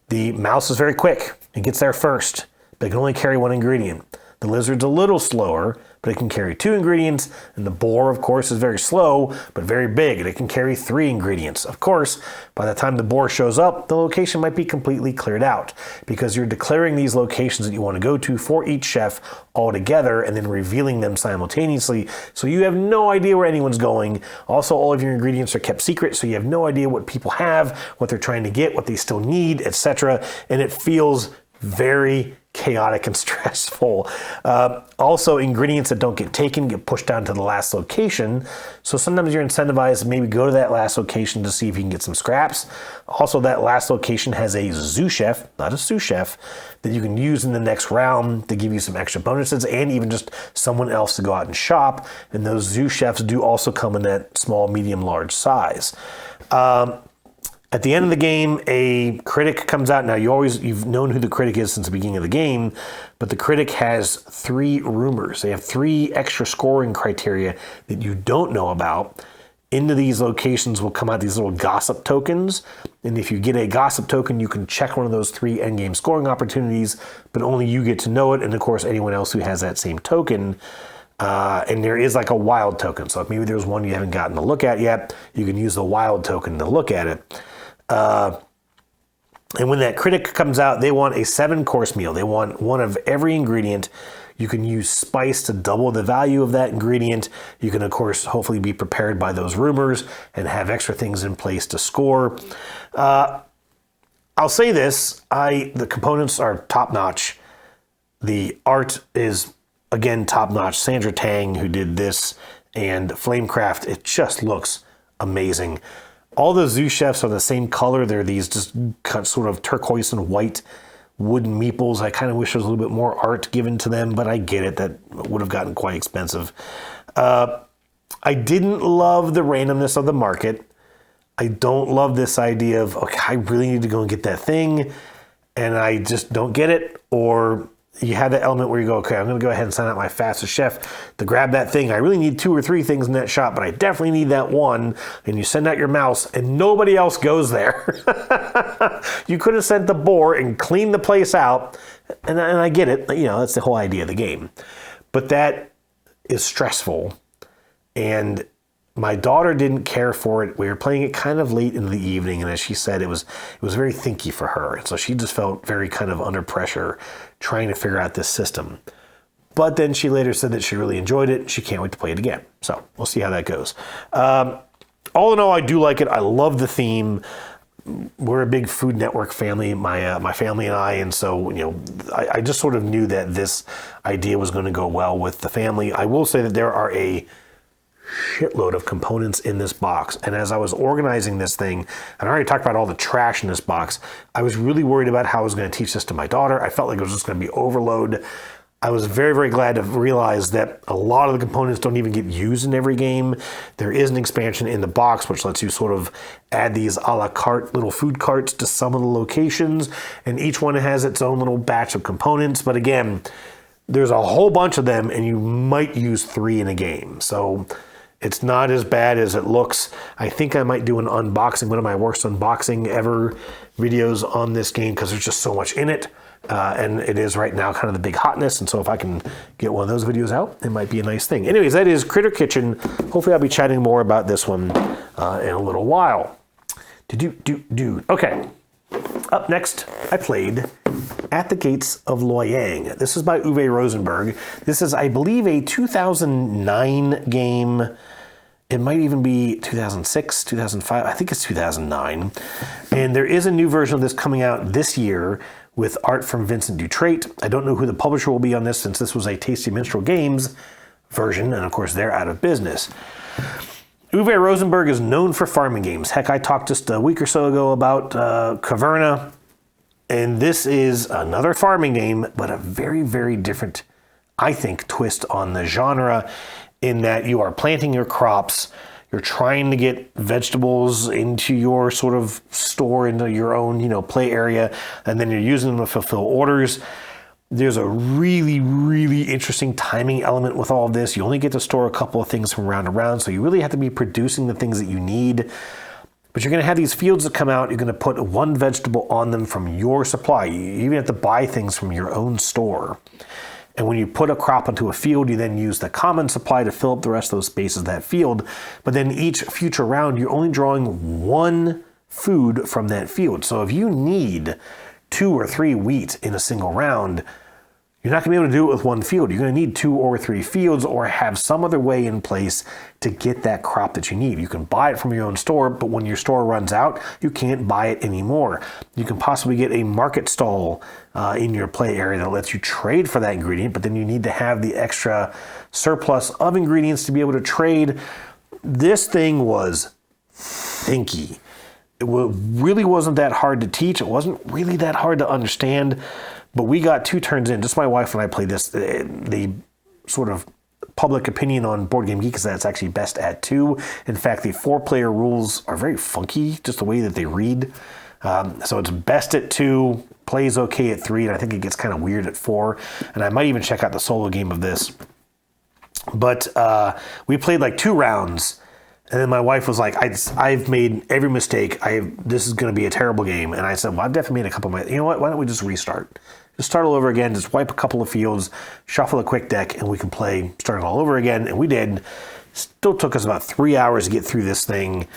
The mouse is very quick. It gets there first, but it can only carry 1 ingredient. The lizard's a little slower, but it can carry 2 ingredients, and the boar, of course, is very slow, but very big, and it can carry 3 ingredients. Of course, by the time the boar shows up, the location might be completely cleared out, because you're declaring these locations that you want to go to for each chef all together, and then revealing them simultaneously, so you have no idea where anyone's going. Also, all of your ingredients are kept secret, so you have no idea what people have, what they're trying to get, what they still need, etc., and it feels very chaotic and stressful. Also, ingredients that don't get taken get pushed down to the last location. So sometimes you're incentivized to maybe go to that last location to see if you can get some scraps. Also, that last location has a sous chef, not a sous chef, that you can use in the next round to give you some extra bonuses and even just someone else to go out and shop. And those sous chefs do also come in that small, medium, large size. At the end of the game, a critic comes out. Now, you've known who the critic is since the beginning of the game, but the critic has 3 rumors. They have 3 extra scoring criteria that you don't know about. Into these locations will come out these little gossip tokens. And if you get a gossip token, you can check one of those 3 endgame scoring opportunities, but only you get to know it. And of course, anyone else who has that same token. And there is like a wild token. So if maybe there's one you haven't gotten to look at yet, you can use the wild token to look at it. And when that critic comes out, they want a 7-course meal. They want one of every ingredient. You can use spice to double the value of that ingredient. You can, of course, hopefully be prepared by those rumors and have extra things in place to score. I'll say this, the components are top-notch. The art is, again, top-notch. Sandra Tang, who did this, and Flamecraft, it just looks amazing. All the sous chefs are the same color. They're these just sort of turquoise and white wooden meeples. I kind of wish there was a little bit more art given to them, but I get it. That would have gotten quite expensive. I didn't love the randomness of the market. I don't love this idea of, okay, I really need to go and get that thing, and I just don't get it. Or you have that element where you go, okay, I'm going to go ahead and sign up my fastest chef to grab that thing. I really need 2 or 3 things in that shop, but I definitely need that one. And you send out your mouse and nobody else goes there. You could have sent the boar and cleaned the place out. And I get it. You know, that's the whole idea of the game. But that is stressful. And my daughter didn't care for it. We were playing it kind of late in the evening, and as she said, it was very thinky for her. And so she just felt very kind of under pressure trying to figure out this system. But then she later said that she really enjoyed it. She can't wait to play it again. So we'll see how that goes. All in all, I do like it. I love the theme. We're a big Food Network family, my family and I, and so, you know, I just sort of knew that this idea was going to go well with the family. I will say that there are a shitload of components in this box, and as I was organizing this thing, and I already talked about all the trash in this box, I was really worried about how I was going to teach this to my daughter. I felt like it was just going to be overload. I was very, very glad to realize that a lot of the components don't even get used in every game. There is an expansion in the box which lets you sort of add these a la carte little food carts to some of the locations, and each one has its own little batch of components. But again, there's a whole bunch of them, and you might use 3 in a game. So it's not as bad as it looks. I think I might do an unboxing, one of my worst unboxing ever videos on this game, because there's just so much in it. And it is right now kind of the big hotness. And so if I can get one of those videos out, it might be a nice thing. Anyways, that is Critter Kitchen. Hopefully I'll be chatting more about this one in a little while. Okay. Up next, I played At the Gates of Loyang. This is by Uwe Rosenberg. This is, I believe, a 2009 game. It might even be 2006, 2005. I think it's 2009. And there is a new version of this coming out this year with art from Vincent Dutrait. I don't know who the publisher will be on this, since this was a Tasty Minstrel Games version, and of course they're out of business. Uwe Rosenberg is known for farming games. Heck, I talked just a week or so ago about Caverna, and this is another farming game, but a very, very different, I think, twist on the genre, in that you are planting your crops, you're trying to get vegetables into your sort of store, into your own, play area, and then you're using them to fulfill orders. There's a really, really interesting timing element with all of this. You only get to store a couple of things from round to round, so you really have to be producing the things that you need. But you're going to have these fields that come out. You're going to put one vegetable on them from your supply. You even have to buy things from your own store. And when you put a crop into a field, you then use the common supply to fill up the rest of those spaces of that field. But then each future round, you're only drawing one food from that field. So if you need 2 or 3 wheat in a single round, you're not going to be able to do it with one field. You're going to need 2 or 3 fields or have some other way in place to get that crop that you need. You can buy it from your own store, but when your store runs out, you can't buy it anymore. You can possibly get a market stall in your play area that lets you trade for that ingredient, but then you need to have the extra surplus of ingredients to be able to trade. This thing was thinky. It really wasn't that hard to teach. It wasn't really that hard to understand. But we got 2 turns in. Just my wife and I played this. The sort of public opinion on Board Game Geek is that it's actually best at 2. In fact, the 4-player rules are very funky, just the way that they read. So it's best at 2, plays okay at 3, and I think it gets kind of weird at 4. And I might even check out the solo game of this. But we played like 2 rounds. And then my wife was like, I've made every mistake. This is going to be a terrible game. And I said, well, I've definitely made a couple of mistakes. You know what? Why don't we just restart? Just start all over again. Just wipe a couple of fields, shuffle a quick deck, and we can play starting all over again. And we did. Still took us about 3 hours to get through this thing.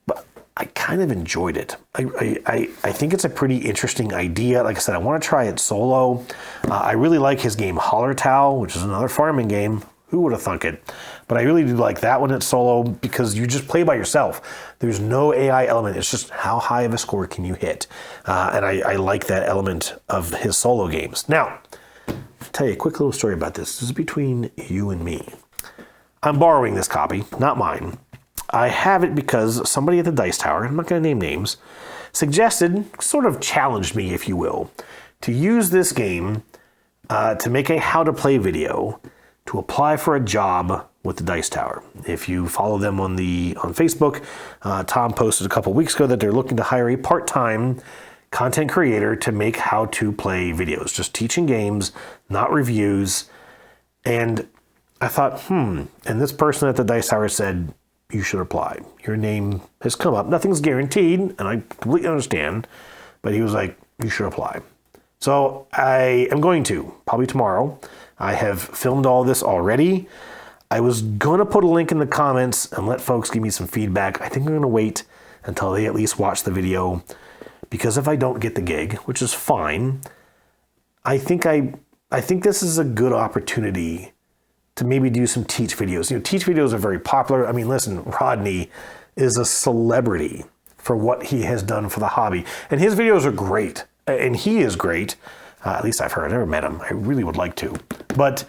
But I kind of enjoyed it. I think it's a pretty interesting idea. Like I said, I want to try it solo. I really like his game Hallertau, which is another farming game. Who would have thunk it? But I really do like that one at solo because you just play by yourself. There's no AI element. It's just how high of a score can you hit? And I like that element of his solo games. Now, I'll tell you a quick little story about this. This is between you and me. I'm borrowing this copy, not mine. I have it because somebody at the Dice Tower, I'm not going to name names, suggested, sort of challenged me, if you will, to use this game to make a how-to-play video to apply for a job with the Dice Tower. If you follow them on Facebook, Tom posted a couple weeks ago that they're looking to hire a part-time content creator to make how-to-play videos, just teaching games, not reviews. And I thought, and this person at the Dice Tower said, you should apply. Your name has come up. Nothing's guaranteed, and I completely understand, but he was like, you should apply. So I am going to, probably tomorrow. I have filmed all this already. I was going to put a link in the comments and let folks give me some feedback. I think I'm going to wait until they at least watch the video, because if I don't get the gig, which is fine, I think this is a good opportunity to maybe do some teach videos. Teach videos are very popular. I mean, listen, Rodney is a celebrity for what he has done for the hobby, and his videos are great, and he is great. At least I've heard. I've never met him. I really would like to. But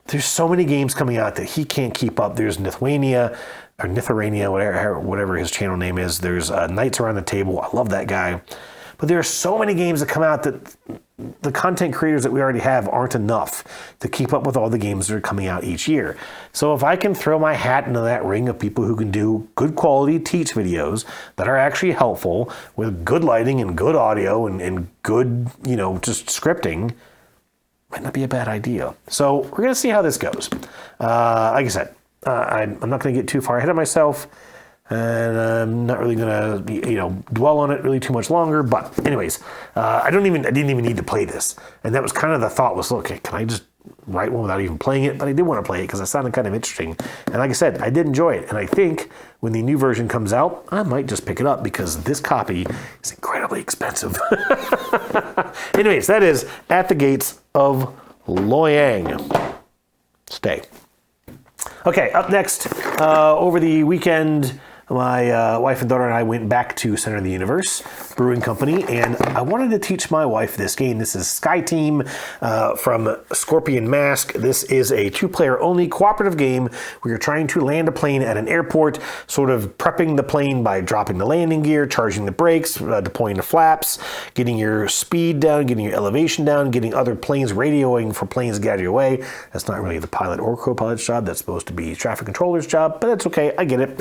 there's so many games coming out that he can't keep up. There's Nithwania, whatever his channel name is. There's Knights Around the Table. I love that guy. But there are so many games that come out that the content creators that we already have aren't enough to keep up with all the games that are coming out each year. So if I can throw my hat into that ring of people who can do good quality teach videos that are actually helpful with good lighting and good audio and good, just scripting, might not be a bad idea. So we're going to see how this goes. Like I said, I'm not going to get too far ahead of myself. And I'm not really gonna, dwell on it really too much longer. But anyways, I didn't even need to play this, and that was kind of the thought was, look, can I just write one without even playing it? But I did want to play it because it sounded kind of interesting, and like I said, I did enjoy it. And I think when the new version comes out, I might just pick it up because this copy is incredibly expensive. Anyways, that is At the Gates of Loyang. Stay. Okay, up next, over the weekend, my wife and daughter and I went back to Center of the Universe Brewing Company, and I wanted to teach my wife this game. This is Sky Team from Scorpion Mask. This is a 2-player only cooperative game where you're trying to land a plane at an airport, sort of prepping the plane by dropping the landing gear, charging the brakes, deploying the flaps, getting your speed down, getting your elevation down, getting other planes, radioing for planes to get out of your way. That's not really the pilot or co-pilot's job. That's supposed to be traffic controller's job, but that's okay. I get it.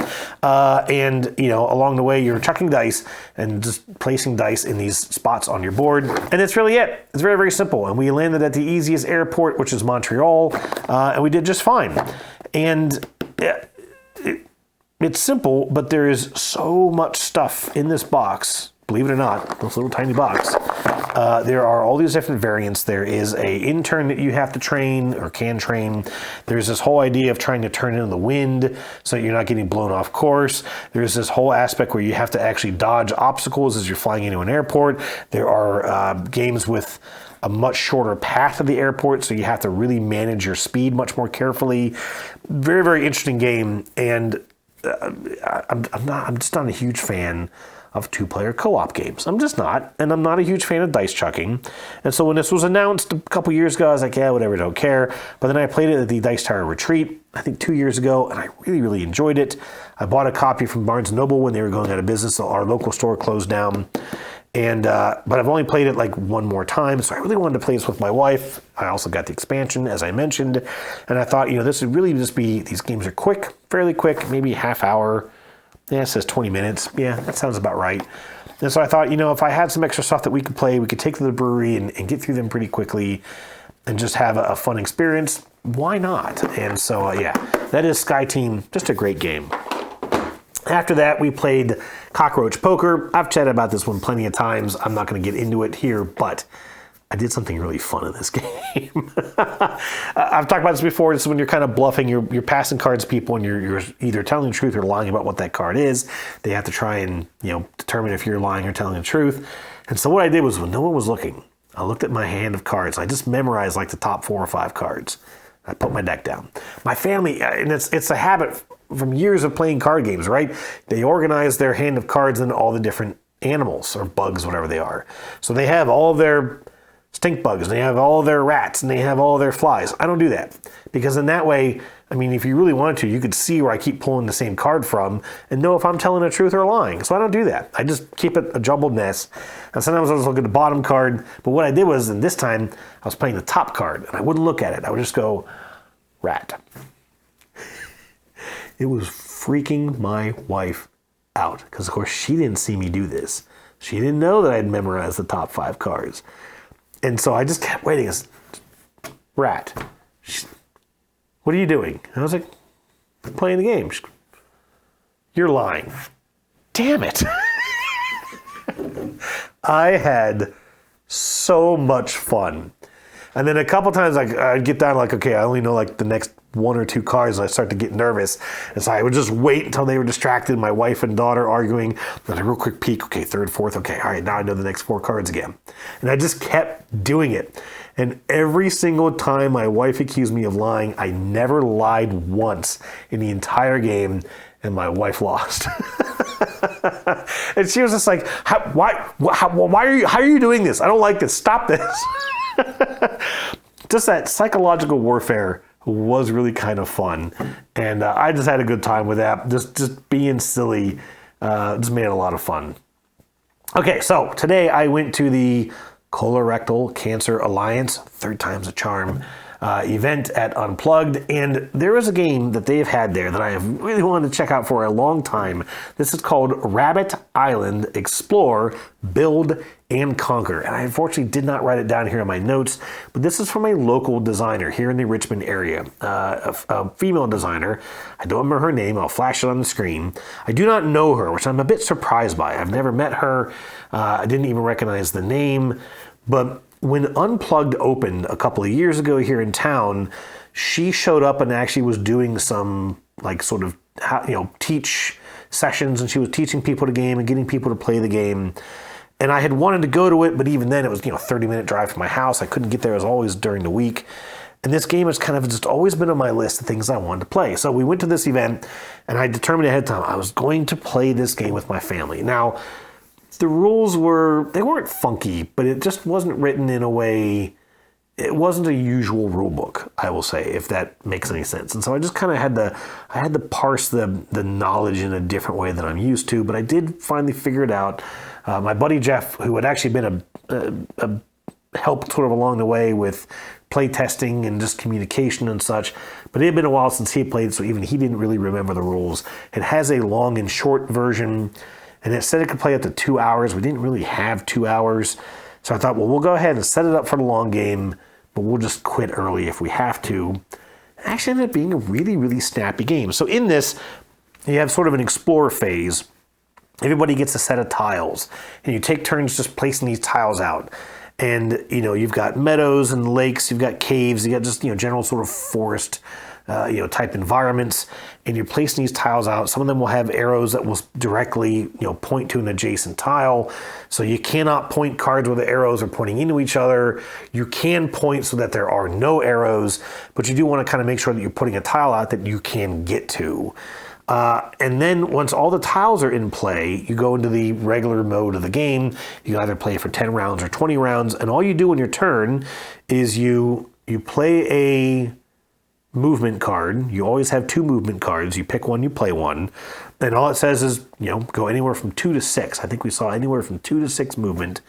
And along the way, you're chucking dice and just placing dice in these spots on your board. And that's really it. It's very, very simple. And we landed at the easiest airport, which is Montreal, and we did just fine. And it's simple, but there is so much stuff in this box. Believe it or not, this little tiny box. There are all these different variants. There is a intern that you have to train or can train. There's this whole idea of trying to turn in the wind so that you're not getting blown off course. There's this whole aspect where you have to actually dodge obstacles as you're flying into an airport. There are games with a much shorter path to the airport, so you have to really manage your speed much more carefully. Very, very interesting game, and I'm just not a huge fan of two-player co-op games. I'm just not, and I'm not a huge fan of dice chucking. And so when this was announced a couple years ago, I was like, yeah, whatever, don't care. But then I played it at the Dice Tower Retreat, I think 2 years ago, and I really, really enjoyed it. I bought a copy from Barnes & Noble when they were going out of business, so our local store closed down. And but I've only played it like one more time, so I really wanted to play this with my wife. I also got the expansion, as I mentioned, and I thought, this would really just be, these games are quick, fairly quick, maybe half hour. Yeah, it says 20 minutes. Yeah, that sounds about right. And so I thought, if I had some extra stuff that we could play, we could take to the brewery and get through them pretty quickly and just have a fun experience. Why not? And so, yeah, that is Sky Team. Just a great game. After that, we played Cockroach Poker. I've chatted about this one plenty of times. I'm not going to get into it here, but I did something really fun in this game. I've talked about this before. This is when you're kind of bluffing. You're passing cards to people, and you're either telling the truth or lying about what that card is. They have to try and determine if you're lying or telling the truth. And so what I did was, when no one was looking, I looked at my hand of cards. I just memorized like the top 4 or 5 cards. I put my deck down. My family, and it's a habit from years of playing card games, right? They organize their hand of cards into all the different animals or bugs, whatever they are. So they have all of their stink bugs, and they have all of their rats, and they have all of their flies. I don't do that, because in that way, if you really wanted to, you could see where I keep pulling the same card from and know if I'm telling the truth or lying. So I don't do that. I just keep it a jumbled mess. And sometimes I'll just look at the bottom card. But what I did was, and this time, I was playing the top card, and I wouldn't look at it. I would just go, rat. It was freaking my wife out, because of course she didn't see me do this. She didn't know that I had memorized the top 5 cards. And so I just kept waiting. Rat. What are you doing? And I was like, playing the game. You're lying. Damn it. I had so much fun. And then a couple times I'd get down okay, I only know like the next 1 or 2 cards, and I start to get nervous. And so I would just wait until they were distracted, my wife and daughter arguing. Then a real quick peek, okay, 3rd, 4th, okay, all right, now I know the next 4 cards again. And I just kept doing it. And every single time my wife accused me of lying, I never lied once in the entire game, and my wife lost. And she was just like, why are you doing this? I don't like this. Stop this. Just that psychological warfare was really kind of fun, and I just had a good time with that. Just being silly, just made it a lot of fun. Okay, so today I went to the Colorectal Cancer Alliance, 3rd time's a charm, event at Unplugged, and there is a game that they've had there that I have really wanted to check out for a long time. This is called Rabbit Island Explore, Build, and Conquer. And I unfortunately did not write it down here in my notes, but this is from a local designer here in the Richmond area, a female designer. I don't remember her name. I'll flash it on the screen. I do not know her, which I'm a bit surprised by. I've never met her. I didn't even recognize the name, but when Unplugged opened a couple of years ago here in town, she showed up and actually was doing some sort of teach sessions, and she was teaching people the game and getting people to play the game. And I had wanted to go to it, but even then it was 30-minute drive from my house. I couldn't get there. It was always during the week. And this game has kind of just always been on my list of things I wanted to play. So we went to this event, and I determined ahead of time I was going to play this game with my family. Now, the rules weren't funky, but it just wasn't written in a way, it wasn't a usual rule book, I will say, if that makes any sense. And so I just kind of had to parse the knowledge in a different way than I'm used to, but I did finally figure it out. My buddy Jeff, who had actually been a help sort of along the way with play testing and just communication and such, but it had been a while since he played, so even he didn't really remember the rules. It has a long and short version, and it said it could play up to 2 hours. We didn't really have 2 hours. So I thought, well, we'll go ahead and set it up for the long game, but we'll just quit early if we have to. It actually ended up being a really, really snappy game. So in this, you have sort of an explore phase. Everybody gets a set of tiles, and you take turns just placing these tiles out. And, you've got meadows and lakes, you've got caves, you got just, general sort of forest type environments, and you're placing these tiles out. Some of them will have arrows that will directly, point to an adjacent tile. So you cannot point cards where the arrows are pointing into each other. You can point so that there are no arrows, but you do want to kind of make sure that you're putting a tile out that you can get to. And then once all the tiles are in play, you go into the regular mode of the game. You can either play for 10 rounds or 20 rounds, and all you do on your turn is you play a movement card. You always have 2 movement cards. You pick one, you play one. And all it says is, go anywhere from 2 to 6. I think we saw anywhere from 2 to 6 movement.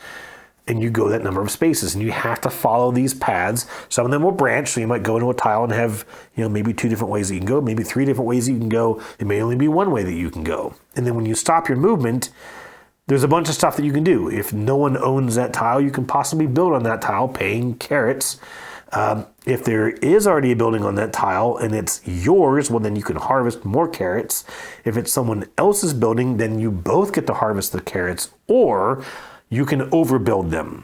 And you go that number of spaces, and you have to follow these paths. Some of them will branch, so you might go into a tile and have, maybe 2 different ways that you can go, maybe 3 different ways you can go. It may only be one way that you can go. And then when you stop your movement, there's a bunch of stuff that you can do. If no one owns that tile, you can possibly build on that tile, paying carrots. If there is already a building on that tile and it's yours, well, then you can harvest more carrots. If it's someone else's building, then you both get to harvest the carrots, or you can overbuild them.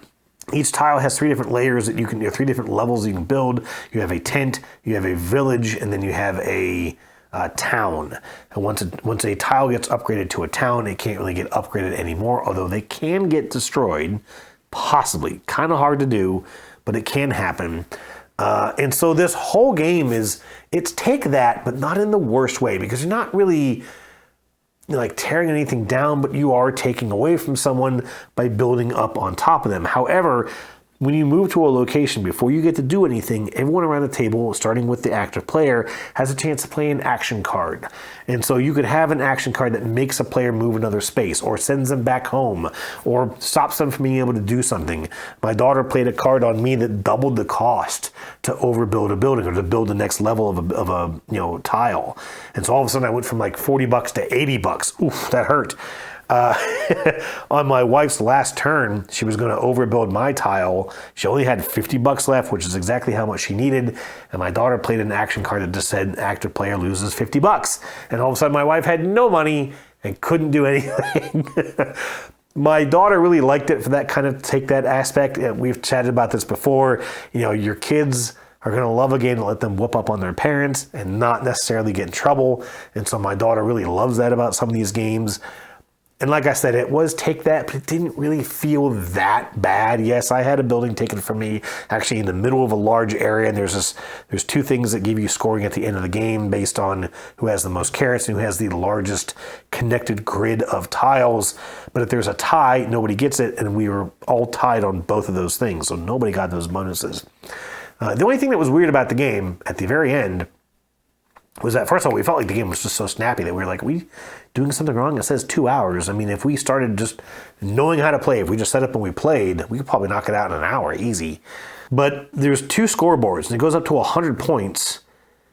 Each tile has 3 different layers that you can, 3 different levels you can build. You have a tent, you have a village, and then you have a town. And once a tile gets upgraded to a town, it can't really get upgraded anymore, although they can get destroyed, possibly. Kind of hard to do, but it can happen. And so this whole game it's take that, but not in the worst way, because you're not really like tearing anything down, but you are taking away from someone by building up on top of them. However, when you move to a location, before you get to do anything, everyone around the table, starting with the active player, has a chance to play an action card. And so you could have an action card that makes a player move another space, or sends them back home, or stops them from being able to do something. My daughter played a card on me that doubled the cost to overbuild a building, or to build the next level of a tile. And so all of a sudden I went from like $40 to $80. Oof, that hurt. On my wife's last turn, she was going to overbuild my tile. She only had $50 left, which is exactly how much she needed. And my daughter played an action card that just said active player loses $50. And all of a sudden my wife had no money and couldn't do anything. My daughter really liked it for that kind of take that aspect. We've chatted about this before. Your kids are going to love a game to let them whoop up on their parents and not necessarily get in trouble. And so my daughter really loves that about some of these games. And like I said, it was take that, but it didn't really feel that bad. Yes, I had a building taken from me actually in the middle of a large area, and there's 2 things that give you scoring at the end of the game based on who has the most carrots and who has the largest connected grid of tiles. But if there's a tie, nobody gets it, and we were all tied on both of those things, so nobody got those bonuses. The only thing that was weird about the game at the very end was that, first of all, we felt like the game was just so snappy that we were like, are we doing something wrong? It says 2 hours. I mean, if we started just knowing how to play, if we just set up and we played, we could probably knock it out in an hour, easy. But there's 2 scoreboards, and it goes up to 100 points.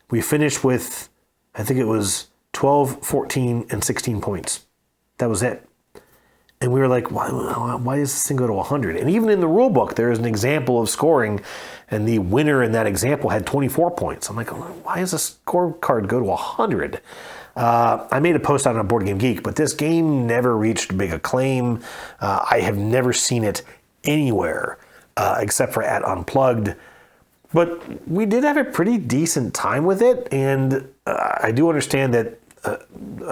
We finished with, I think it was 12, 14, and 16 points. That was it. And we were like, why does this thing go to 100? And even in the rule book, there is an example of scoring, and the winner in that example had 24 points. I'm like, why does a scorecard go to 100? I made a post on Board Game Geek, but this game never reached big acclaim. I have never seen it anywhere except for at Unplugged. But we did have a pretty decent time with it, and I do understand that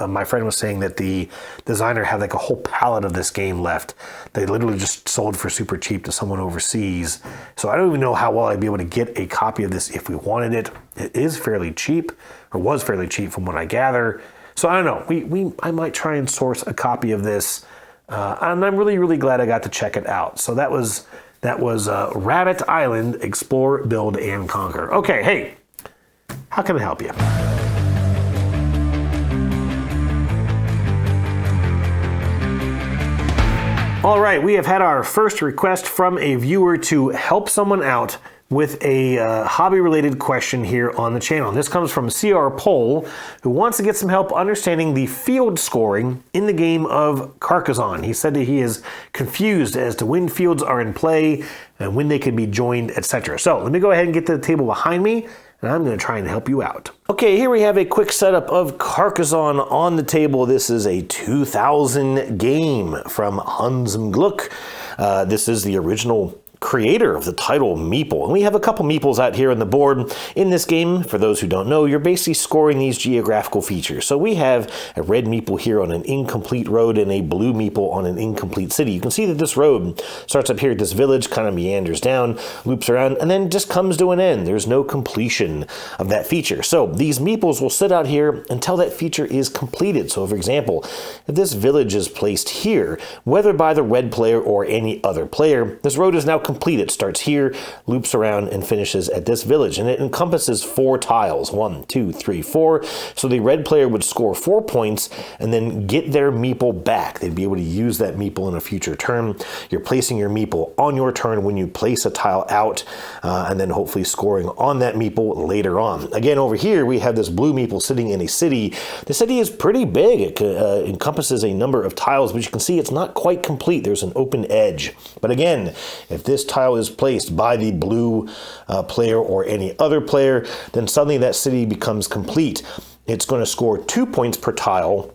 my friend was saying that the designer had like a whole palette of this game left. They literally just sold for super cheap to someone overseas. So I don't even know how well I'd be able to get a copy of this if we wanted it. It is fairly cheap, or was fairly cheap from what I gather. So I don't know. I might try and source a copy of this. And I'm really, really glad I got to check it out. So that was Rabbit Island, Explore, Build, and Conquer. Okay, hey, how can I help you? All right, we have had our first request from a viewer to help someone out with a hobby-related question here on the channel. This comes from CR Pole, who wants to get some help understanding the field scoring in the game of Carcassonne. He said that he is confused as to when fields are in play and when they can be joined, etc. So let me go ahead and get to the table behind me, and I'm going to try and help you out. Okay, here we have a quick setup of Carcassonne on the table. This is a 2000 game from Hans im Glück. This is the original creator of the title meeple. And we have a couple meeples out here on the board. In this game, for those who don't know, you're basically scoring these geographical features. So we have a red meeple here on an incomplete road and a blue meeple on an incomplete city. You can see that this road starts up here at this village, kind of meanders down, loops around, and then just comes to an end. There's no completion of that feature. So these meeples will sit out here until that feature is completed. So for example, if this village is placed here, whether by the red player or any other player, this road is now complete. It starts here, loops around, and finishes at this village. And it encompasses 4 tiles. 1, 2, 3, 4. So the red player would score 4 points and then get their meeple back. They'd be able to use that meeple in a future turn. You're placing your meeple on your turn when you place a tile out, and then hopefully scoring on that meeple later on. Again, over here, we have this blue meeple sitting in a city. The city is pretty big. It encompasses a number of tiles, but you can see it's not quite complete. There's an open edge. But again, if this tile is placed by the blue player or any other player, then suddenly that city becomes complete. It's going to score 2 points per tile,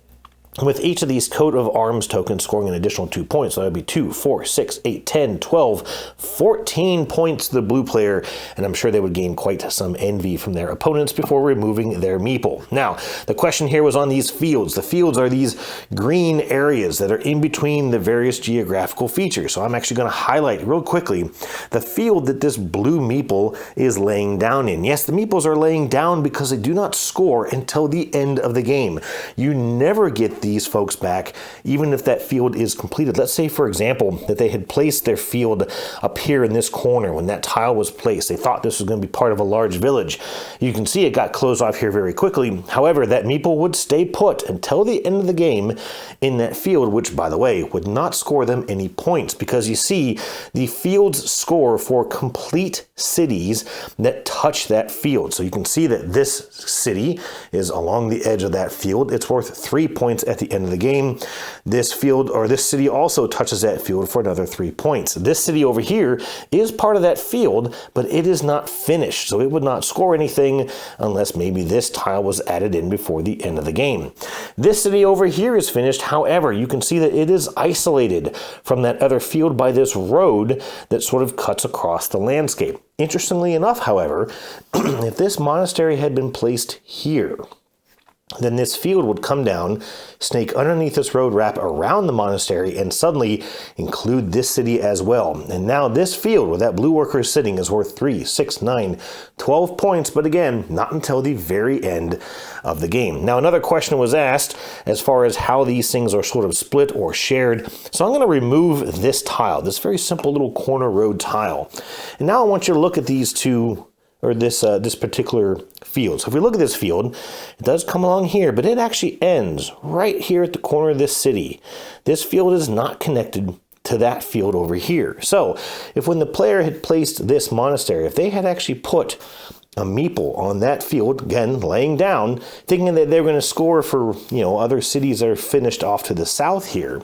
with each of these coat of arms tokens scoring an additional 2 points. So that would be 2, 4, 6, 8, 10, 12, 14 points to the blue player, and I'm sure they would gain quite some envy from their opponents before removing their meeple. Now, the question here was on these fields. The fields are these green areas that are in between the various geographical features. So I'm actually going to highlight real quickly the field that this blue meeple is laying down in. Yes, the meeples are laying down because they do not score until the end of the game. You never get these folks back, even if that field is completed. Let's say, for example, that they had placed their field up here in this corner when that tile was placed. They thought this was going to be part of a large village. You can see it got closed off here very quickly. However, that meeple would stay put until the end of the game in that field, which, by the way, would not score them any points, because you see the fields score for complete cities that touch that field. So you can see that this city is along the edge of that field. It's worth 3 points at the end of the game. This field, or this city, also touches that field for another 3 points. This city over here is part of that field, but it is not finished, so it would not score anything unless maybe this tile was added in before the end of the game. This city over here is finished. However, you can see that it is isolated from that other field by this road that sort of cuts across the landscape. Interestingly enough, however, if this monastery had been placed here, then this field would come down, snake underneath this road, wrap around the monastery, and suddenly include this city as well. And now this field where that blue worker is sitting is worth 3, 6, 9, 12 points, but again, not until the very end of the game. Now, another question was asked as far as how these things are sort of split or shared. So I'm going to remove this tile, this very simple little corner road tile. And now I want you to look at these two, or this particular field. So if we look at this field, it does come along here, but it actually ends right here at the corner of this city. This field is not connected to that field over here. So if when the player had placed this monastery, if they had actually put a meeple on that field, again, laying down, thinking that they're going to score for, other cities that are finished off to the south here,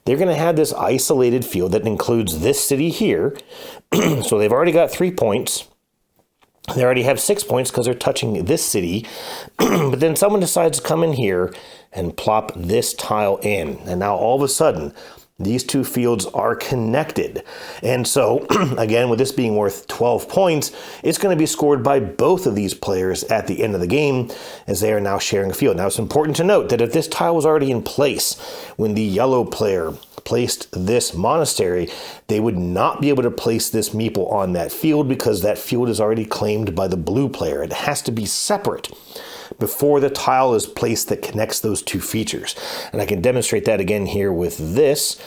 they're going to have this isolated field that includes this city here. So they've already got 3 points. They already have 6 points because they're touching this city, but then someone decides to come in here and plop this tile in. And now all of a sudden, these two fields are connected. And so, again, with this being worth 12 points, it's going to be scored by both of these players at the end of the game, as they are now sharing a field. Now, it's important to note that if this tile was already in place when the yellow player placed this monastery, they would not be able to place this meeple on that field because that field is already claimed by the blue player. It has to be separate before the tile is placed that connects those two features. And I can demonstrate that again here with this.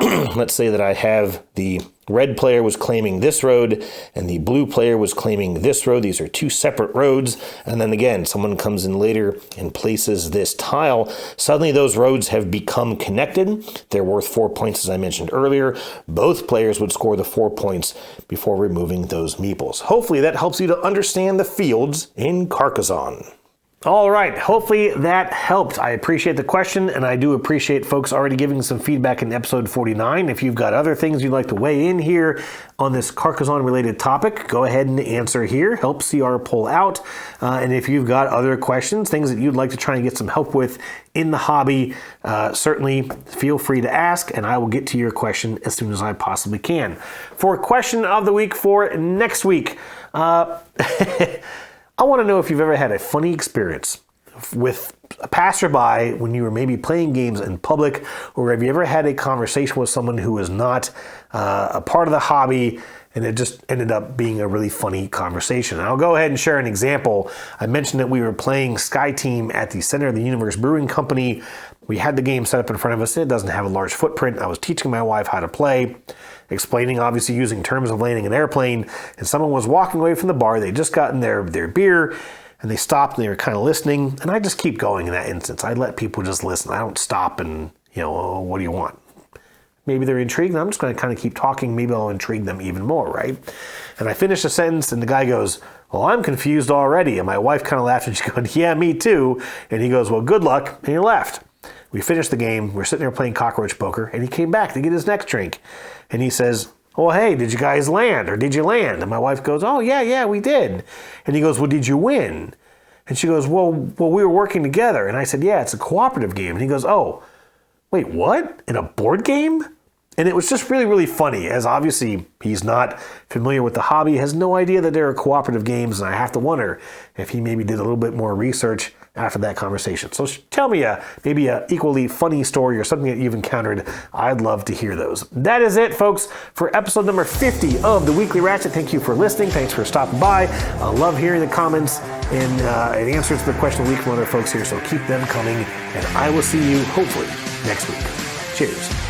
Let's say that I have the red player was claiming this road and the blue player was claiming this road. These are two separate roads. And then again, someone comes in later and places this tile. Suddenly those roads have become connected. They're worth 4 points, as I mentioned earlier. Both players would score the 4 points before removing those meeples. Hopefully that helps you to understand the fields in Carcassonne. All right, hopefully that helped. I appreciate the question, and I do appreciate folks already giving some feedback in episode 49. If you've got other things you'd like to weigh in here on this Carcassonne-related topic, go ahead and answer here. Help CR pull out. And if you've got other questions, things that you'd like to try and get some help with in the hobby, certainly feel free to ask, and I will get to your question as soon as I possibly can. For question of the week for next week, I want to know if you've ever had a funny experience with a passerby when you were maybe playing games in public, or have you ever had a conversation with someone who was not a part of the hobby and it just ended up being a really funny conversation. And I'll go ahead and share an example. I mentioned that we were playing Sky Team at the Center of the Universe Brewing Company. We had the game set up in front of us. It doesn't have a large footprint. I was teaching my wife how to play, explaining, obviously using terms of landing an airplane, and someone was walking away from the bar. They'd just gotten their beer, and they stopped, and they were kind of listening, and I just keep going in that instance. I let people just listen. I don't stop and, oh, what do you want? Maybe they're intrigued, and I'm just going to kind of keep talking. Maybe I'll intrigue them even more, right? And I finish a sentence, and the guy goes, well, I'm confused already. And my wife kind of laughed, and she goes, yeah, me too. And he goes, well, good luck, and he left. We finished the game. We're sitting there playing cockroach poker, and he came back to get his next drink. And he says, oh, hey, did you guys land, or did you land? And my wife goes, oh, yeah, we did. And he goes, well, did you win? And she goes, well, we were working together. And I said, yeah, it's a cooperative game. And he goes, oh, wait, what? In a board game? And it was just really, really funny, as obviously he's not familiar with the hobby, has no idea that there are cooperative games, and I have to wonder if he maybe did a little bit more research after that conversation. So tell me maybe an equally funny story or something that you've encountered. I'd love to hear those. That is it, folks, for episode number 50 of the Weekly Ratchet. Thank you for listening. Thanks for stopping by. I love hearing the comments and answers to the question of the week from other folks here, so keep them coming, and I will see you, hopefully, next week. Cheers.